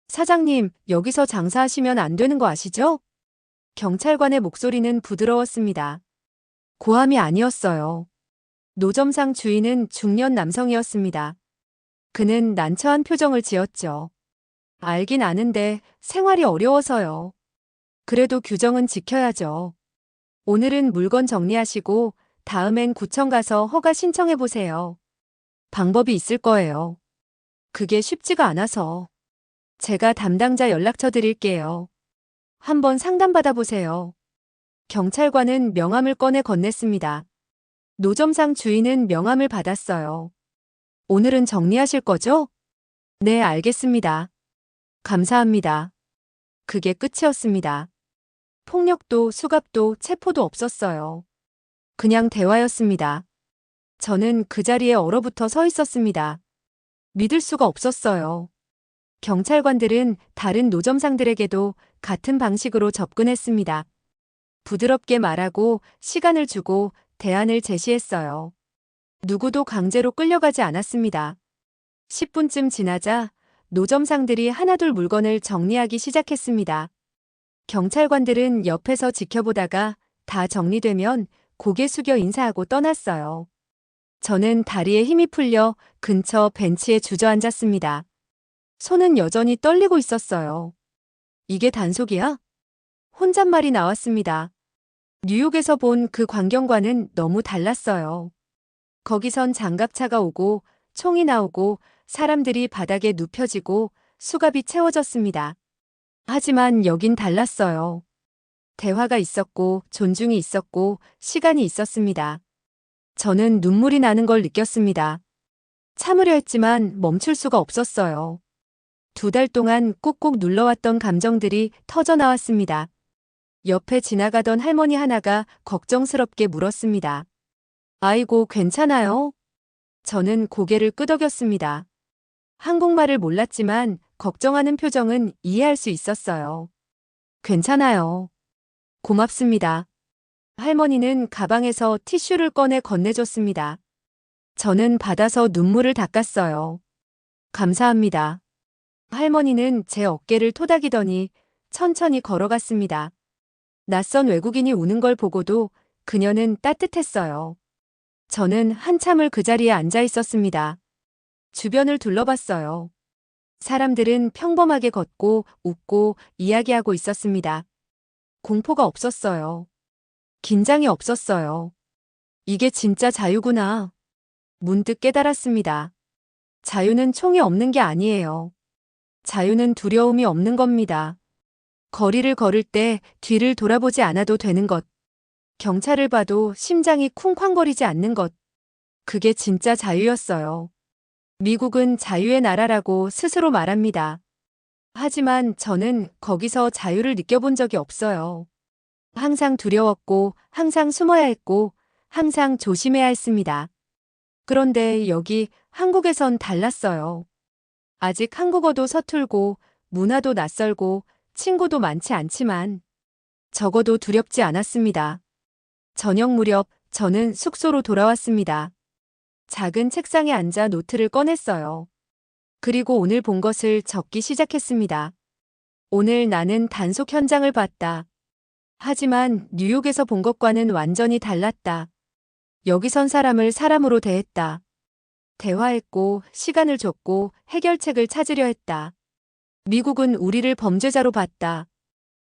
사장님, 여기서 장사하시면 안 되는 거 아시죠? 경찰관의 목소리는 부드러웠습니다. 고함이 아니었어요. 노점상 주인은 중년 남성이었습니다. 그는 난처한 표정을 지었죠. 알긴 아는데 생활이 어려워서요. 그래도 규정은 지켜야죠. 오늘은 물건 정리하시고 다음엔 구청 가서 허가 신청해보세요. 방법이 있을 거예요. 그게 쉽지가 않아서. 제가 담당자 연락처 드릴게요. 한번 상담받아 보세요. 경찰관은 명함을 꺼내 건넸습니다. 노점상 주인은 명함을 받았어요. 오늘은 정리하실 거죠? 네, 알겠습니다. 감사합니다. 그게 끝이었습니다. 폭력도 수갑도 체포도 없었어요. 그냥 대화였습니다. 저는 그 자리에 얼어붙어 서 있었습니다. 믿을 수가 없었어요. 경찰관들은 다른 노점상들에게도 같은 방식으로 접근했습니다. 부드럽게 말하고 시간을 주고 대안을 제시했어요. 누구도 강제로 끌려가지 않았습니다. 10분쯤 지나자 노점상들이 하나둘 물건을 정리하기 시작했습니다. 경찰관들은 옆에서 지켜보다가 다 정리되면 고개 숙여 인사하고 떠났어요. 저는 다리에 힘이 풀려 근처 벤치에 주저앉았습니다. 손은 여전히 떨리고 있었어요. 이게 단속이야? 혼잣말이 나왔습니다. 뉴욕에서 본 그 광경과는 너무 달랐어요. 거기선 장갑차가 오고 총이 나오고 사람들이 바닥에 눕혀지고 수갑이 채워졌습니다. 하지만 여긴 달랐어요. 대화가 있었고 존중이 있었고 시간이 있었습니다. 저는 눈물이 나는 걸 느꼈습니다. 참으려 했지만 멈출 수가 없었어요. 2달 동안 꾹꾹 눌러왔던 감정들이 터져 나왔습니다. 옆에 지나가던 할머니 하나가 걱정스럽게 물었습니다. 아이고, 괜찮아요? 저는 고개를 끄덕였습니다. 한국말을 몰랐지만 걱정하는 표정은 이해할 수 있었어요. 괜찮아요. 고맙습니다. 할머니는 가방에서 티슈를 꺼내 건네줬습니다. 저는 받아서 눈물을 닦았어요. 감사합니다. 할머니는 제 어깨를 토닥이더니 천천히 걸어갔습니다. 낯선 외국인이 우는 걸 보고도 그녀는 따뜻했어요. 저는 한참을 그 자리에 앉아 있었습니다. 주변을 둘러봤어요. 사람들은 평범하게 걷고 웃고 이야기하고 있었습니다. 공포가 없었어요. 긴장이 없었어요. 이게 진짜 자유구나. 문득 깨달았습니다. 자유는 총이 없는 게 아니에요. 자유는 두려움이 없는 겁니다. 거리를 걸을 때 뒤를 돌아보지 않아도 되는 것. 경찰을 봐도 심장이 쿵쾅거리지 않는 것. 그게 진짜 자유였어요. 미국은 자유의 나라라고 스스로 말합니다. 하지만 저는 거기서 자유를 느껴본 적이 없어요. 항상 두려웠고, 항상 숨어야 했고, 항상 조심해야 했습니다. 그런데 여기 한국에선 달랐어요. 아직 한국어도 서툴고, 문화도 낯설고, 친구도 많지 않지만, 적어도 두렵지 않았습니다. 저녁 무렵 저는 숙소로 돌아왔습니다. 작은 책상에 앉아 노트를 꺼냈어요. 그리고 오늘 본 것을 적기 시작했습니다. 오늘 나는 단속 현장을 봤다. 하지만 뉴욕에서 본 것과는 완전히 달랐다. 여기선 사람을 사람으로 대했다. 대화했고 시간을 줬고 해결책을 찾으려 했다. 미국은 우리를 범죄자로 봤다.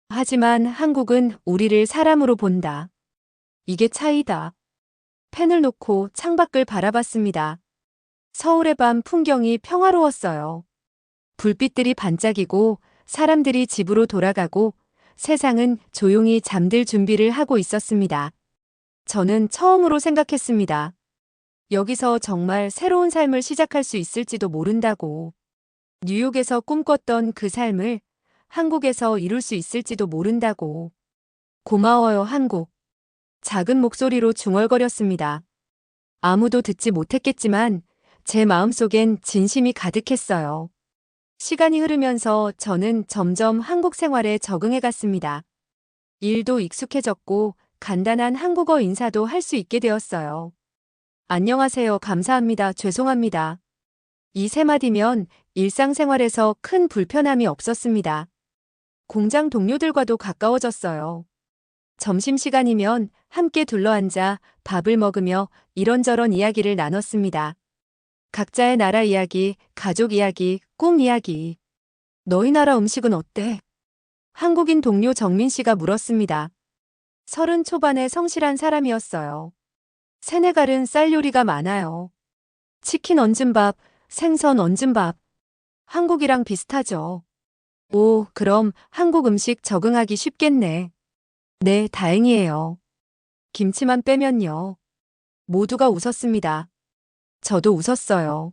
하지만 한국은 우리를 사람으로 본다. 이게 차이다. 펜을 놓고 창밖을 바라봤습니다. 서울의 밤 풍경이 평화로웠어요. 불빛들이 반짝이고 사람들이 집으로 돌아가고 세상은 조용히 잠들 준비를 하고 있었습니다. 저는 처음으로 생각했습니다. 여기서 정말 새로운 삶을 시작할 수 있을지도 모른다고. 뉴욕에서 꿈꿨던 그 삶을 한국에서 이룰 수 있을지도 모른다고. 고마워요, 한국. 작은 목소리로 중얼거렸습니다. 아무도 듣지 못했겠지만 제 마음속엔 진심이 가득했어요. 시간이 흐르면서 저는 점점 한국 생활에 적응해 갔습니다. 일도 익숙해졌고 간단한 한국어 인사도 할 수 있게 되었어요. 안녕하세요, 감사합니다, 죄송합니다. 이 세 마디면 일상생활에서 큰 불편함이 없었습니다. 공장 동료들과도 가까워졌어요. 점심시간이면 함께 둘러앉아 밥을 먹으며 이런저런 이야기를 나눴습니다. 각자의 나라 이야기, 가족 이야기, 꿈 이야기. 너희 나라 음식은 어때? 한국인 동료 정민 씨가 물었습니다. 30 초반의 성실한 사람이었어요. 세네갈은 쌀 요리가 많아요. 치킨 얹은 밥, 생선 얹은 밥. 한국이랑 비슷하죠. 오, 그럼 한국 음식 적응하기 쉽겠네. 네, 다행이에요. 김치만 빼면요. 모두가 웃었습니다. 저도 웃었어요.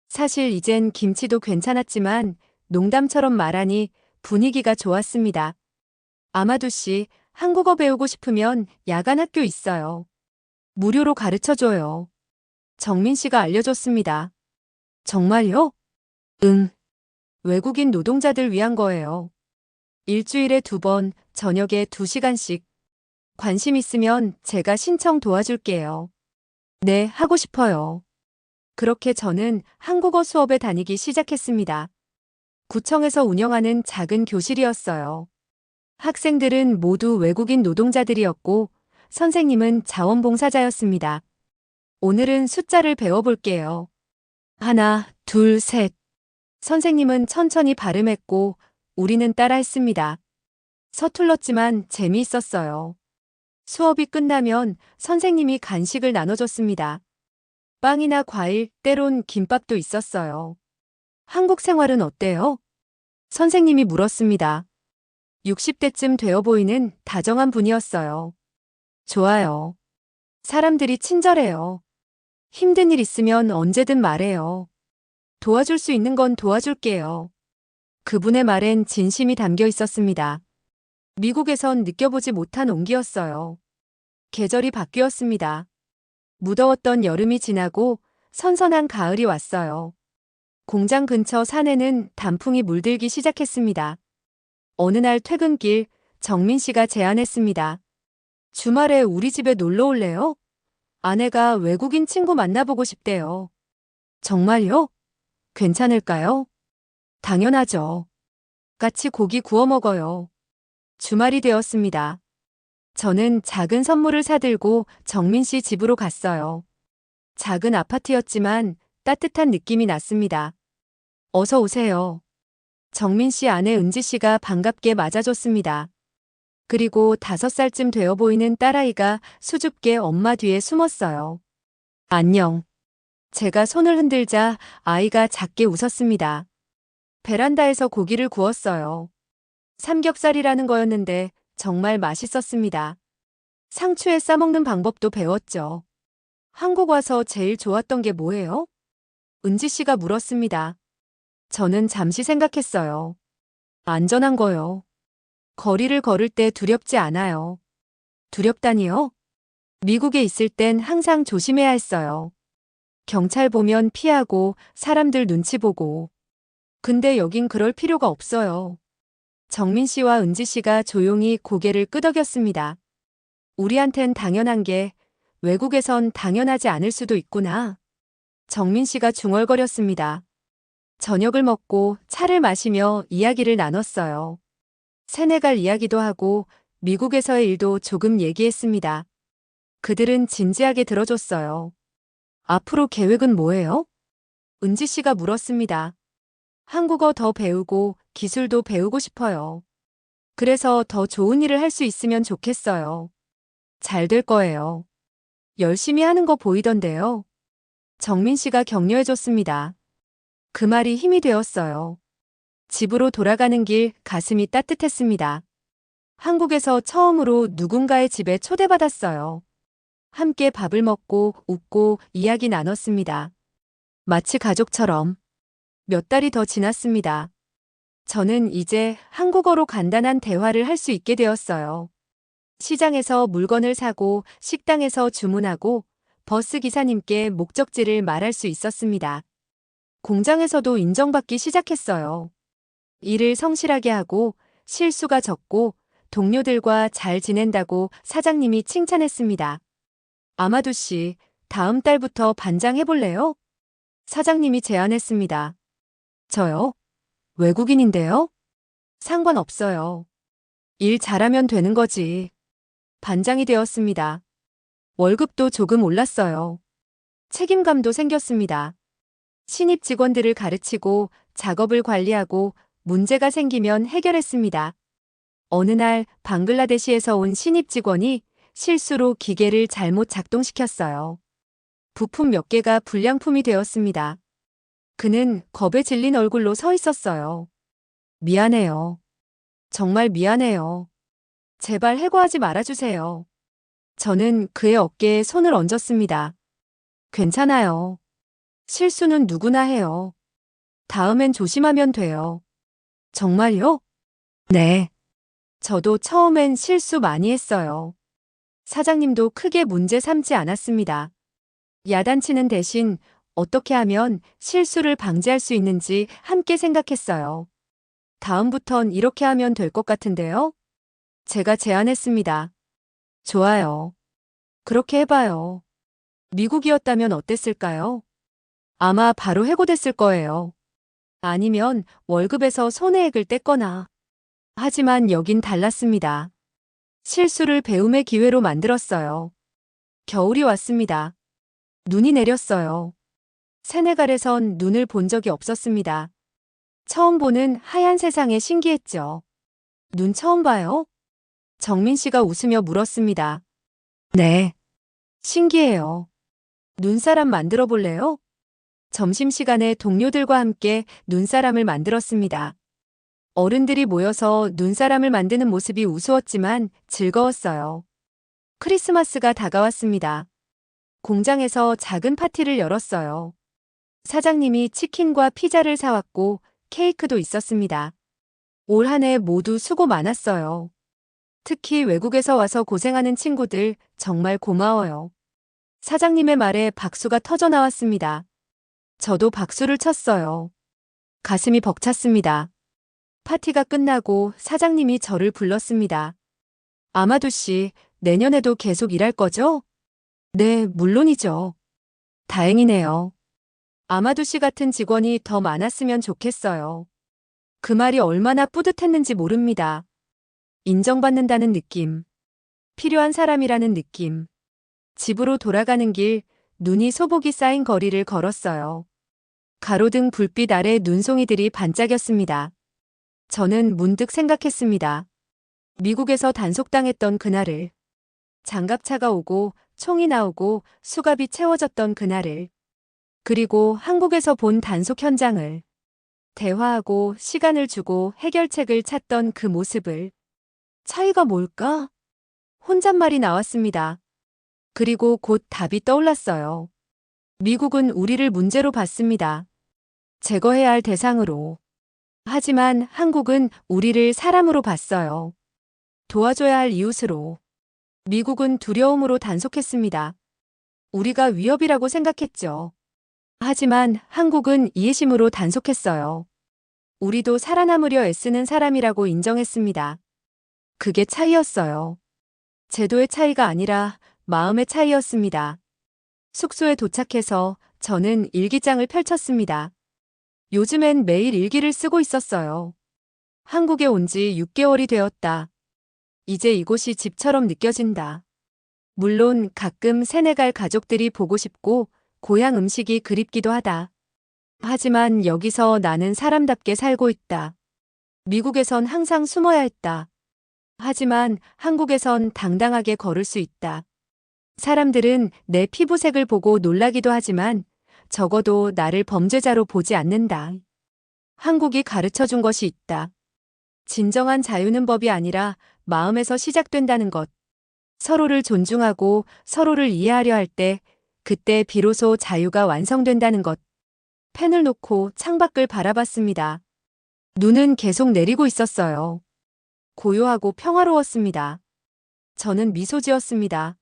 사실 이젠 김치도 괜찮았지만 농담처럼 말하니 분위기가 좋았습니다. 아마두 씨, 한국어 배우고 싶으면 야간 학교 있어요. 무료로 가르쳐줘요. 정민 씨가 알려줬습니다. 정말요? 응. 외국인 노동자들 위한 거예요. 일주일에 2번, 저녁에 2시간씩. 관심 있으면 제가 신청 도와줄게요. 네, 하고 싶어요. 그렇게 저는 한국어 수업에 다니기 시작했습니다. 구청에서 운영하는 작은 교실이었어요. 학생들은 모두 외국인 노동자들이었고, 선생님은 자원봉사자였습니다. 오늘은 숫자를 배워볼게요. 하나, 둘, 셋. 선생님은 천천히 발음했고, 우리는 따라했습니다. 서툴렀지만 재미있었어요. 수업이 끝나면 선생님이 간식을 나눠줬습니다. 빵이나 과일, 때론 김밥도 있었어요. 한국 생활은 어때요? 선생님이 물었습니다. 60대쯤 되어 보이는 다정한 분이었어요. 좋아요. 사람들이 친절해요. 힘든 일 있으면 언제든 말해요. 도와줄 수 있는 건 도와줄게요. 그분의 말엔 진심이 담겨 있었습니다. 미국에선 느껴보지 못한 온기였어요. 계절이 바뀌었습니다. 무더웠던 여름이 지나고 선선한 가을이 왔어요. 공장 근처 산에는 단풍이 물들기 시작했습니다. 어느 날 퇴근길 정민 씨가 제안했습니다. 주말에 우리 집에 놀러 올래요? 아내가 외국인 친구 만나보고 싶대요. 정말요? 괜찮을까요? 당연하죠. 같이 고기 구워 먹어요. 주말이 되었습니다. 저는 작은 선물을 사들고 정민 씨 집으로 갔어요. 작은 아파트였지만 따뜻한 느낌이 났습니다. 어서 오세요. 정민 씨 아내 은지 씨가 반갑게 맞아줬습니다. 그리고 5살쯤 되어 보이는 딸아이가 수줍게 엄마 뒤에 숨었어요. 안녕. 제가 손을 흔들자 아이가 작게 웃었습니다. 베란다에서 고기를 구웠어요. 삼겹살이라는 거였는데 정말 맛있었습니다. 상추에 싸먹는 방법도 배웠죠. 한국 와서 제일 좋았던 게 뭐예요? 은지 씨가 물었습니다. 저는 잠시 생각했어요. 안전한 거요. 거리를 걸을 때 두렵지 않아요. 두렵다니요? 미국에 있을 땐 항상 조심해야 했어요. 경찰 보면 피하고 사람들 눈치 보고. 근데 여긴 그럴 필요가 없어요. 정민 씨와 은지 씨가 조용히 고개를 끄덕였습니다. 우리한텐 당연한 게 외국에선 당연하지 않을 수도 있구나. 정민 씨가 중얼거렸습니다. 저녁을 먹고 차를 마시며 이야기를 나눴어요. 세네갈 이야기도 하고 미국에서의 일도 조금 얘기했습니다. 그들은 진지하게 들어줬어요. 앞으로 계획은 뭐예요? 은지 씨가 물었습니다. 한국어 더 배우고 기술도 배우고 싶어요. 그래서 더 좋은 일을 할 수 있으면 좋겠어요. 잘 될 거예요. 열심히 하는 거 보이던데요. 정민 씨가 격려해줬습니다. 그 말이 힘이 되었어요. 집으로 돌아가는 길 가슴이 따뜻했습니다. 한국에서 처음으로 누군가의 집에 초대받았어요. 함께 밥을 먹고 웃고 이야기 나눴습니다. 마치 가족처럼. 몇 달이 더 지났습니다. 저는 이제 한국어로 간단한 대화를 할 수 있게 되었어요. 시장에서 물건을 사고 식당에서 주문하고 버스 기사님께 목적지를 말할 수 있었습니다. 공장에서도 인정받기 시작했어요. 일을 성실하게 하고 실수가 적고 동료들과 잘 지낸다고 사장님이 칭찬했습니다. 아마두 씨, 다음 달부터 반장 해볼래요? 사장님이 제안했습니다. 저요? 외국인인데요? 상관없어요. 일 잘하면 되는 거지. 반장이 되었습니다. 월급도 조금 올랐어요. 책임감도 생겼습니다. 신입 직원들을 가르치고 작업을 관리하고 문제가 생기면 해결했습니다. 어느 날 방글라데시에서 온 신입 직원이 실수로 기계를 잘못 작동시켰어요. 부품 몇 개가 불량품이 되었습니다. 그는 겁에 질린 얼굴로 서 있었어요. 미안해요. 정말 미안해요. 제발 해고하지 말아주세요. 저는 그의 어깨에 손을 얹었습니다. 괜찮아요. 실수는 누구나 해요. 다음엔 조심하면 돼요. 정말요? 네. 저도 처음엔 실수 많이 했어요. 사장님도 크게 문제 삼지 않았습니다. 야단치는 대신 어떻게 하면 실수를 방지할 수 있는지 함께 생각했어요. 다음부턴 이렇게 하면 될 것 같은데요? 제가 제안했습니다. 좋아요. 그렇게 해봐요. 미국이었다면 어땠을까요? 아마 바로 해고됐을 거예요. 아니면 월급에서 손해액을 뗐거나. 하지만 여긴 달랐습니다. 실수를 배움의 기회로 만들었어요. 겨울이 왔습니다. 눈이 내렸어요. 세네갈에선 눈을 본 적이 없었습니다. 처음 보는 하얀 세상에 신기했죠. 눈 처음 봐요? 정민 씨가 웃으며 물었습니다. 네. 신기해요. 눈사람 만들어 볼래요? 점심시간에 동료들과 함께 눈사람을 만들었습니다. 어른들이 모여서 눈사람을 만드는 모습이 우스웠지만 즐거웠어요. 크리스마스가 다가왔습니다. 공장에서 작은 파티를 열었어요. 사장님이 치킨과 피자를 사왔고 케이크도 있었습니다. 올 한 해 모두 수고 많았어요. 특히 외국에서 와서 고생하는 친구들 정말 고마워요. 사장님의 말에 박수가 터져 나왔습니다. 저도 박수를 쳤어요. 가슴이 벅찼습니다. 파티가 끝나고 사장님이 저를 불렀습니다. 아마도 씨, 내년에도 계속 일할 거죠? 네, 물론이죠. 다행이네요. 아마도 씨 같은 직원이 더 많았으면 좋겠어요. 그 말이 얼마나 뿌듯했는지 모릅니다. 인정받는다는 느낌. 필요한 사람이라는 느낌. 집으로 돌아가는 길, 눈이 소복이 쌓인 거리를 걸었어요. 가로등 불빛 아래 눈송이들이 반짝였습니다. 저는 문득 생각했습니다. 미국에서 단속당했던 그날을. 장갑차가 오고 총이 나오고 수갑이 채워졌던 그날을. 그리고 한국에서 본 단속 현장을. 대화하고 시간을 주고 해결책을 찾던 그 모습을. 차이가 뭘까? 혼잣말이 나왔습니다. 그리고 곧 답이 떠올랐어요. 미국은 우리를 문제로 봤습니다. 제거해야 할 대상으로. 하지만 한국은 우리를 사람으로 봤어요. 도와줘야 할 이웃으로. 미국은 두려움으로 단속했습니다. 우리가 위협이라고 생각했죠. 하지만 한국은 이해심으로 단속했어요. 우리도 살아남으려 애쓰는 사람이라고 인정했습니다. 그게 차이였어요. 제도의 차이가 아니라 마음의 차이였습니다. 숙소에 도착해서 저는 일기장을 펼쳤습니다. 요즘엔 매일 일기를 쓰고 있었어요. 한국에 온 지 6개월이 되었다. 이제 이곳이 집처럼 느껴진다. 물론 가끔 세네갈 가족들이 보고 싶고 고향 음식이 그립기도 하다. 하지만 여기서 나는 사람답게 살고 있다. 미국에선 항상 숨어야 했다. 하지만 한국에선 당당하게 걸을 수 있다. 사람들은 내 피부색을 보고 놀라기도 하지만 적어도 나를 범죄자로 보지 않는다. 한국이 가르쳐 준 것이 있다. 진정한 자유는 법이 아니라 마음에서 시작된다는 것. 서로를 존중하고 서로를 이해하려 할 때, 그때 비로소 자유가 완성된다는 것. 펜을 놓고 창밖을 바라봤습니다. 눈은 계속 내리고 있었어요. 고요하고 평화로웠습니다. 저는 미소 지었습니다.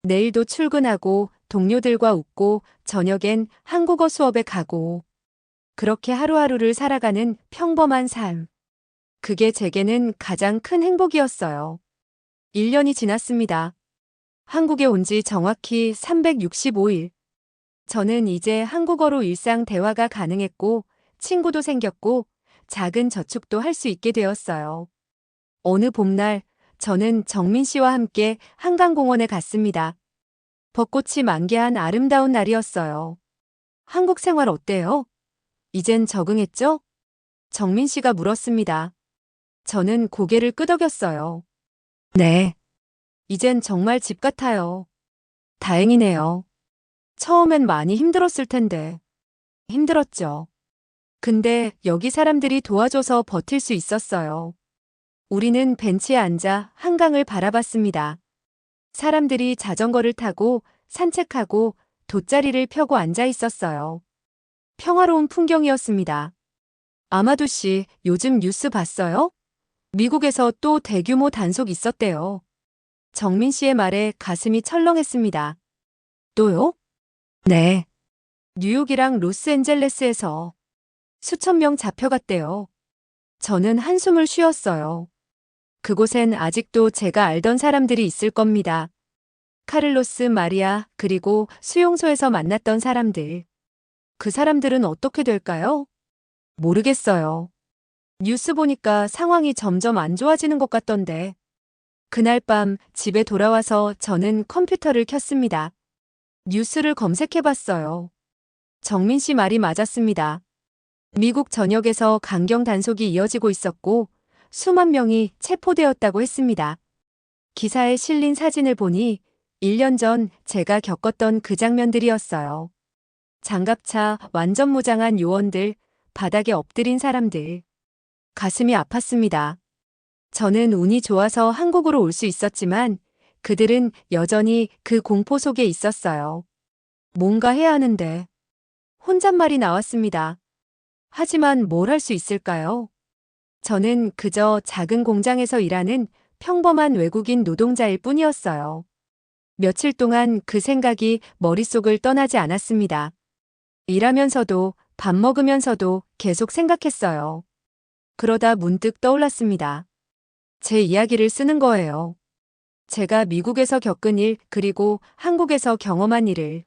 내일도 출근하고 동료들과 웃고 저녁엔 한국어 수업에 가고 그렇게 하루하루를 살아가는 평범한 삶. 그게 제게는 가장 큰 행복이었어요. 1년이 지났습니다. 한국에 온 지 정확히 365일. 저는 이제 한국어로 일상 대화가 가능했고 친구도 생겼고 작은 저축도 할 수 있게 되었어요. 어느 봄날 저는 정민 씨와 함께 한강공원에 갔습니다. 벚꽃이 만개한 아름다운 날이었어요. 한국 생활 어때요? 이젠 적응했죠? 정민 씨가 물었습니다. 저는 고개를 끄덕였어요. 네. 이젠 정말 집 같아요. 다행이네요. 처음엔 많이 힘들었을 텐데. 힘들었죠. 근데 여기 사람들이 도와줘서 버틸 수 있었어요. 우리는 벤치에 앉아 한강을 바라봤습니다. 사람들이 자전거를 타고 산책하고 돗자리를 펴고 앉아 있었어요. 평화로운 풍경이었습니다. 아마도 씨, 요즘 뉴스 봤어요? 미국에서 또 대규모 단속 있었대요. 정민 씨의 말에 가슴이 철렁했습니다. 또요? 네. 뉴욕이랑 로스앤젤레스에서 수천 명 잡혀갔대요. 저는 한숨을 쉬었어요. 그곳엔 아직도 제가 알던 사람들이 있을 겁니다. 카를로스, 마리아, 그리고 수용소에서 만났던 사람들. 그 사람들은 어떻게 될까요? 모르겠어요. 뉴스 보니까 상황이 점점 안 좋아지는 것 같던데. 그날 밤 집에 돌아와서 저는 컴퓨터를 켰습니다. 뉴스를 검색해봤어요. 정민 씨 말이 맞았습니다. 미국 전역에서 강경 단속이 이어지고 있었고 수만 명이 체포되었다고 했습니다. 기사에 실린 사진을 보니 1년 전 제가 겪었던 그 장면들이었어요. 장갑차, 완전 무장한 요원들, 바닥에 엎드린 사람들. 가슴이 아팠습니다. 저는 운이 좋아서 한국으로 올 수 있었지만 그들은 여전히 그 공포 속에 있었어요. 뭔가 해야 하는데. 혼잣말이 나왔습니다. 하지만 뭘 할 수 있을까요? 저는 그저 작은 공장에서 일하는 평범한 외국인 노동자일 뿐이었어요. 며칠 동안 그 생각이 머릿속을 떠나지 않았습니다. 일하면서도 밥 먹으면서도 계속 생각했어요. 그러다 문득 떠올랐습니다. 제 이야기를 쓰는 거예요. 제가 미국에서 겪은 일, 그리고 한국에서 경험한 일을.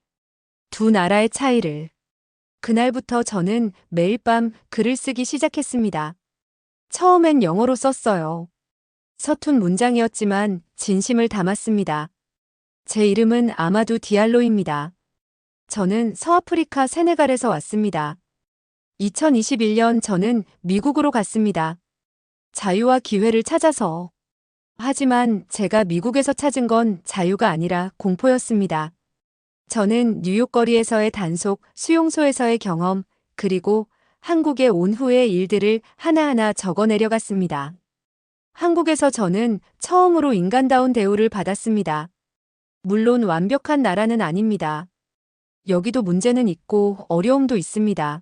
두 나라의 차이를. 그날부터 저는 매일 밤 글을 쓰기 시작했습니다. 처음엔 영어로 썼어요. 서툰 문장이었지만 진심을 담았습니다. 제 이름은 아마두 디알로입니다. 저는 서아프리카 세네갈에서 왔습니다. 2021년 저는 미국으로 갔습니다. 자유와 기회를 찾아서. 하지만 제가 미국에서 찾은 건 자유가 아니라 공포였습니다. 저는 뉴욕 거리에서의 단속, 수용소에서의 경험, 그리고 한국에 온 후의 일들을 하나하나 적어 내려갔습니다. 한국에서 저는 처음으로 인간다운 대우를 받았습니다. 물론 완벽한 나라는 아닙니다. 여기도 문제는 있고 어려움도 있습니다.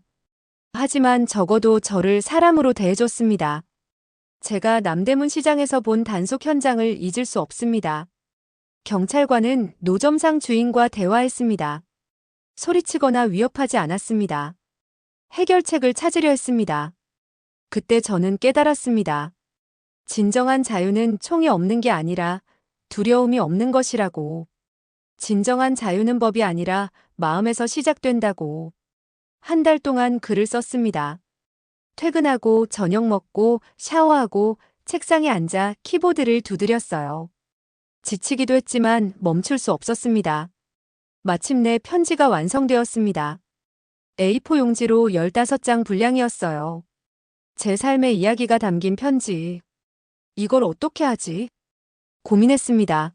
하지만 적어도 저를 사람으로 대해줬습니다. 제가 남대문 시장에서 본 단속 현장을 잊을 수 없습니다. 경찰관은 노점상 주인과 대화했습니다. 소리치거나 위협하지 않았습니다. 해결책을 찾으려 했습니다. 그때 저는 깨달았습니다. 진정한 자유는 총이 없는 게 아니라 두려움이 없는 것이라고. 진정한 자유는 법이 아니라 마음에서 시작된다고. 한 달 동안 글을 썼습니다. 퇴근하고 저녁 먹고 샤워하고 책상에 앉아 키보드를 두드렸어요. 지치기도 했지만 멈출 수 없었습니다. 마침내 편지가 완성되었습니다. A4 용지로 15장 분량이었어요. 제 삶의 이야기가 담긴 편지. 이걸 어떻게 하지? 고민했습니다.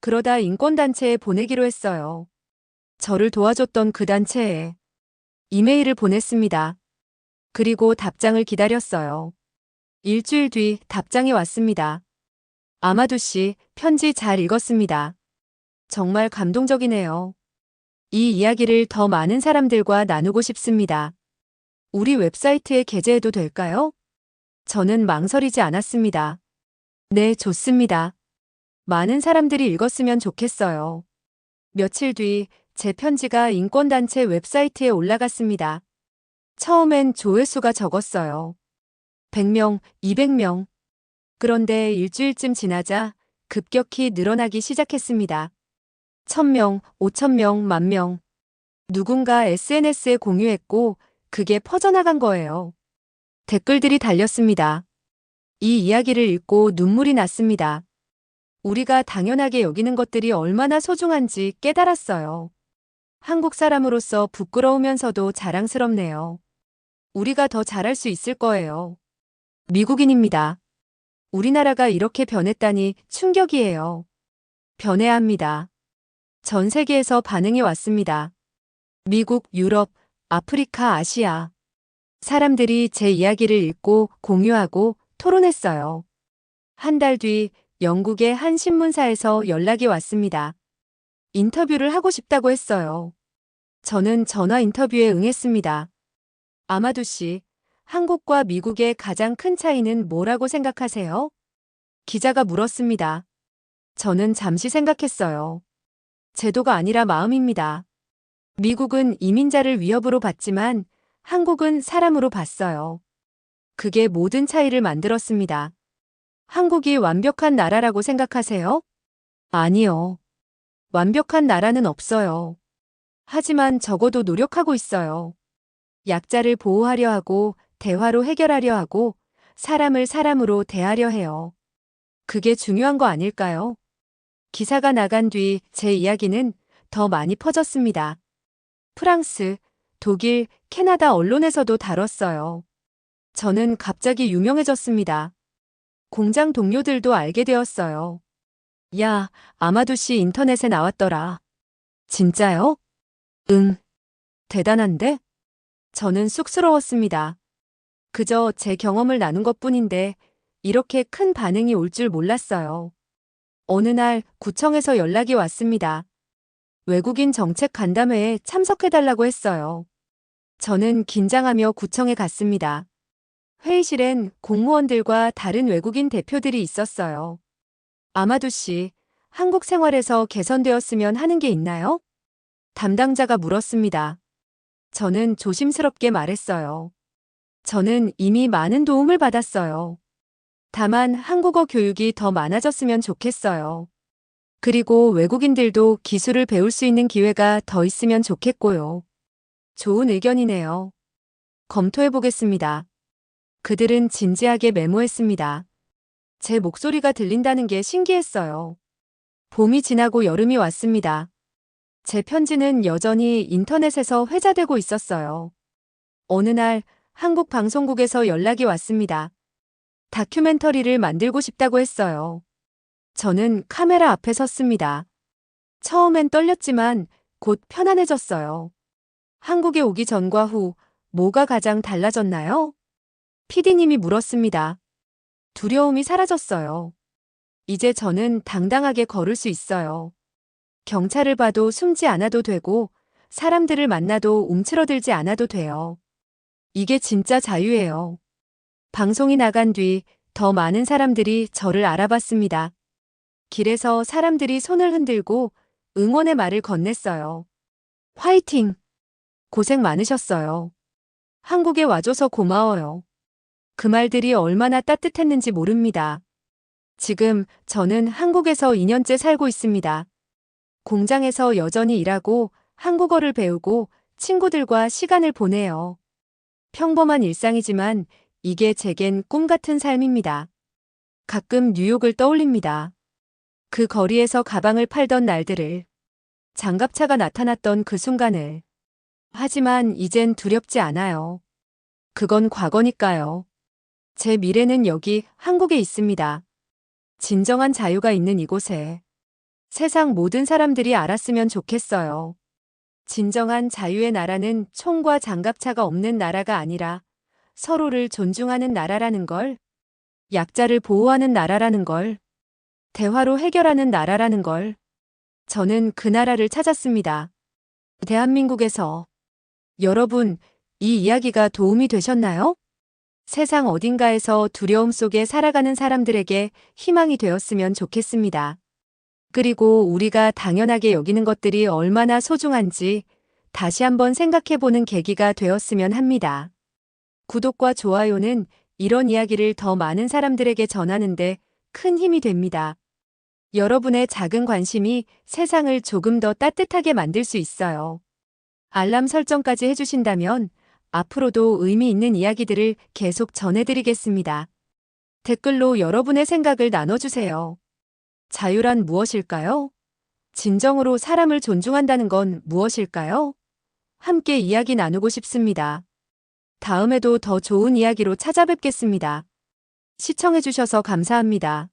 그러다 인권단체에 보내기로 했어요. 저를 도와줬던 그 단체에 이메일을 보냈습니다. 그리고 답장을 기다렸어요. 일주일 뒤 답장이 왔습니다. 아마두 씨, 편지 잘 읽었습니다. 정말 감동적이네요. 이 이야기를 더 많은 사람들과 나누고 싶습니다. 우리 웹사이트에 게재해도 될까요? 저는 망설이지 않았습니다. 네, 좋습니다. 많은 사람들이 읽었으면 좋겠어요. 며칠 뒤 제 편지가 인권단체 웹사이트에 올라갔습니다. 처음엔 조회수가 적었어요. 100명, 200명. 그런데 일주일쯤 지나자 급격히 늘어나기 시작했습니다. 1000명, 5000명, 10,000명. 누군가 SNS에 공유했고 그게 퍼져나간 거예요. 댓글들이 달렸습니다. 이 이야기를 읽고 눈물이 났습니다. 우리가 당연하게 여기는 것들이 얼마나 소중한지 깨달았어요. 한국 사람으로서 부끄러우면서도 자랑스럽네요. 우리가 더 잘할 수 있을 거예요. 미국인입니다. 우리나라가 이렇게 변했다니 충격이에요. 변해야 합니다. 전 세계에서 반응이 왔습니다. 미국, 유럽, 아프리카, 아시아. 사람들이 제 이야기를 읽고 공유하고 토론했어요. 한 달 뒤 영국의 한 신문사에서 연락이 왔습니다. 인터뷰를 하고 싶다고 했어요. 저는 전화 인터뷰에 응했습니다. 아마두 씨, 한국과 미국의 가장 큰 차이는 뭐라고 생각하세요? 기자가 물었습니다. 저는 잠시 생각했어요. 제도가 아니라 마음입니다. 미국은 이민자를 위협으로 봤지만 한국은 사람으로 봤어요. 그게 모든 차이를 만들었습니다. 한국이 완벽한 나라라고 생각하세요? 아니요. 완벽한 나라는 없어요. 하지만 적어도 노력하고 있어요. 약자를 보호하려 하고 대화로 해결하려 하고 사람을 사람으로 대하려 해요. 그게 중요한 거 아닐까요? 기사가 나간 뒤 제 이야기는 더 많이 퍼졌습니다. 프랑스, 독일, 캐나다 언론에서도 다뤘어요. 저는 갑자기 유명해졌습니다. 공장 동료들도 알게 되었어요. 야, 아마두 씨 인터넷에 나왔더라. 진짜요? 응. 대단한데? 저는 쑥스러웠습니다. 그저 제 경험을 나눈 것뿐인데 이렇게 큰 반응이 올 줄 몰랐어요. 어느 날 구청에서 연락이 왔습니다. 외국인 정책 간담회에 참석해달라고 했어요. 저는 긴장하며 구청에 갔습니다. 회의실엔 공무원들과 다른 외국인 대표들이 있었어요. 아마두 씨, 한국 생활에서 개선되었으면 하는 게 있나요? 담당자가 물었습니다. 저는 조심스럽게 말했어요. 저는 이미 많은 도움을 받았어요. 다만 한국어 교육이 더 많아졌으면 좋겠어요. 그리고 외국인들도 기술을 배울 수 있는 기회가 더 있으면 좋겠고요. 좋은 의견이네요. 검토해 보겠습니다. 그들은 진지하게 메모했습니다. 제 목소리가 들린다는 게 신기했어요. 봄이 지나고 여름이 왔습니다. 제 편지는 여전히 인터넷에서 회자되고 있었어요. 어느 날 한국 방송국에서 연락이 왔습니다. 다큐멘터리를 만들고 싶다고 했어요. 저는 카메라 앞에 섰습니다. 처음엔 떨렸지만 곧 편안해졌어요. 한국에 오기 전과 후 뭐가 가장 달라졌나요? PD님이 물었습니다. 두려움이 사라졌어요. 이제 저는 당당하게 걸을 수 있어요. 경찰을 봐도 숨지 않아도 되고 사람들을 만나도 움츠러들지 않아도 돼요. 이게 진짜 자유예요. 방송이 나간 뒤 더 많은 사람들이 저를 알아봤습니다. 길에서 사람들이 손을 흔들고 응원의 말을 건넸어요. 화이팅! 고생 많으셨어요. 한국에 와줘서 고마워요. 그 말들이 얼마나 따뜻했는지 모릅니다. 지금 저는 한국에서 2년째 살고 있습니다. 공장에서 여전히 일하고 한국어를 배우고 친구들과 시간을 보내요. 평범한 일상이지만 이게 제겐 꿈 같은 삶입니다. 가끔 뉴욕을 떠올립니다. 그 거리에서 가방을 팔던 날들을, 장갑차가 나타났던 그 순간을. 하지만 이젠 두렵지 않아요. 그건 과거니까요. 제 미래는 여기 한국에 있습니다. 진정한 자유가 있는 이곳에. 세상 모든 사람들이 알았으면 좋겠어요. 진정한 자유의 나라는 총과 장갑차가 없는 나라가 아니라 서로를 존중하는 나라라는 걸, 약자를 보호하는 나라라는 걸, 대화로 해결하는 나라라는 걸. 저는 그 나라를 찾았습니다. 대한민국에서. 여러분, 이 이야기가 도움이 되셨나요? 세상 어딘가에서 두려움 속에 살아가는 사람들에게 희망이 되었으면 좋겠습니다. 그리고 우리가 당연하게 여기는 것들이 얼마나 소중한지 다시 한번 생각해보는 계기가 되었으면 합니다. 구독과 좋아요는 이런 이야기를 더 많은 사람들에게 전하는데 큰 힘이 됩니다. 여러분의 작은 관심이 세상을 조금 더 따뜻하게 만들 수 있어요. 알람 설정까지 해주신다면 앞으로도 의미 있는 이야기들을 계속 전해드리겠습니다. 댓글로 여러분의 생각을 나눠주세요. 자유란 무엇일까요? 진정으로 사람을 존중한다는 건 무엇일까요? 함께 이야기 나누고 싶습니다. 다음에도 더 좋은 이야기로 찾아뵙겠습니다. 시청해주셔서 감사합니다.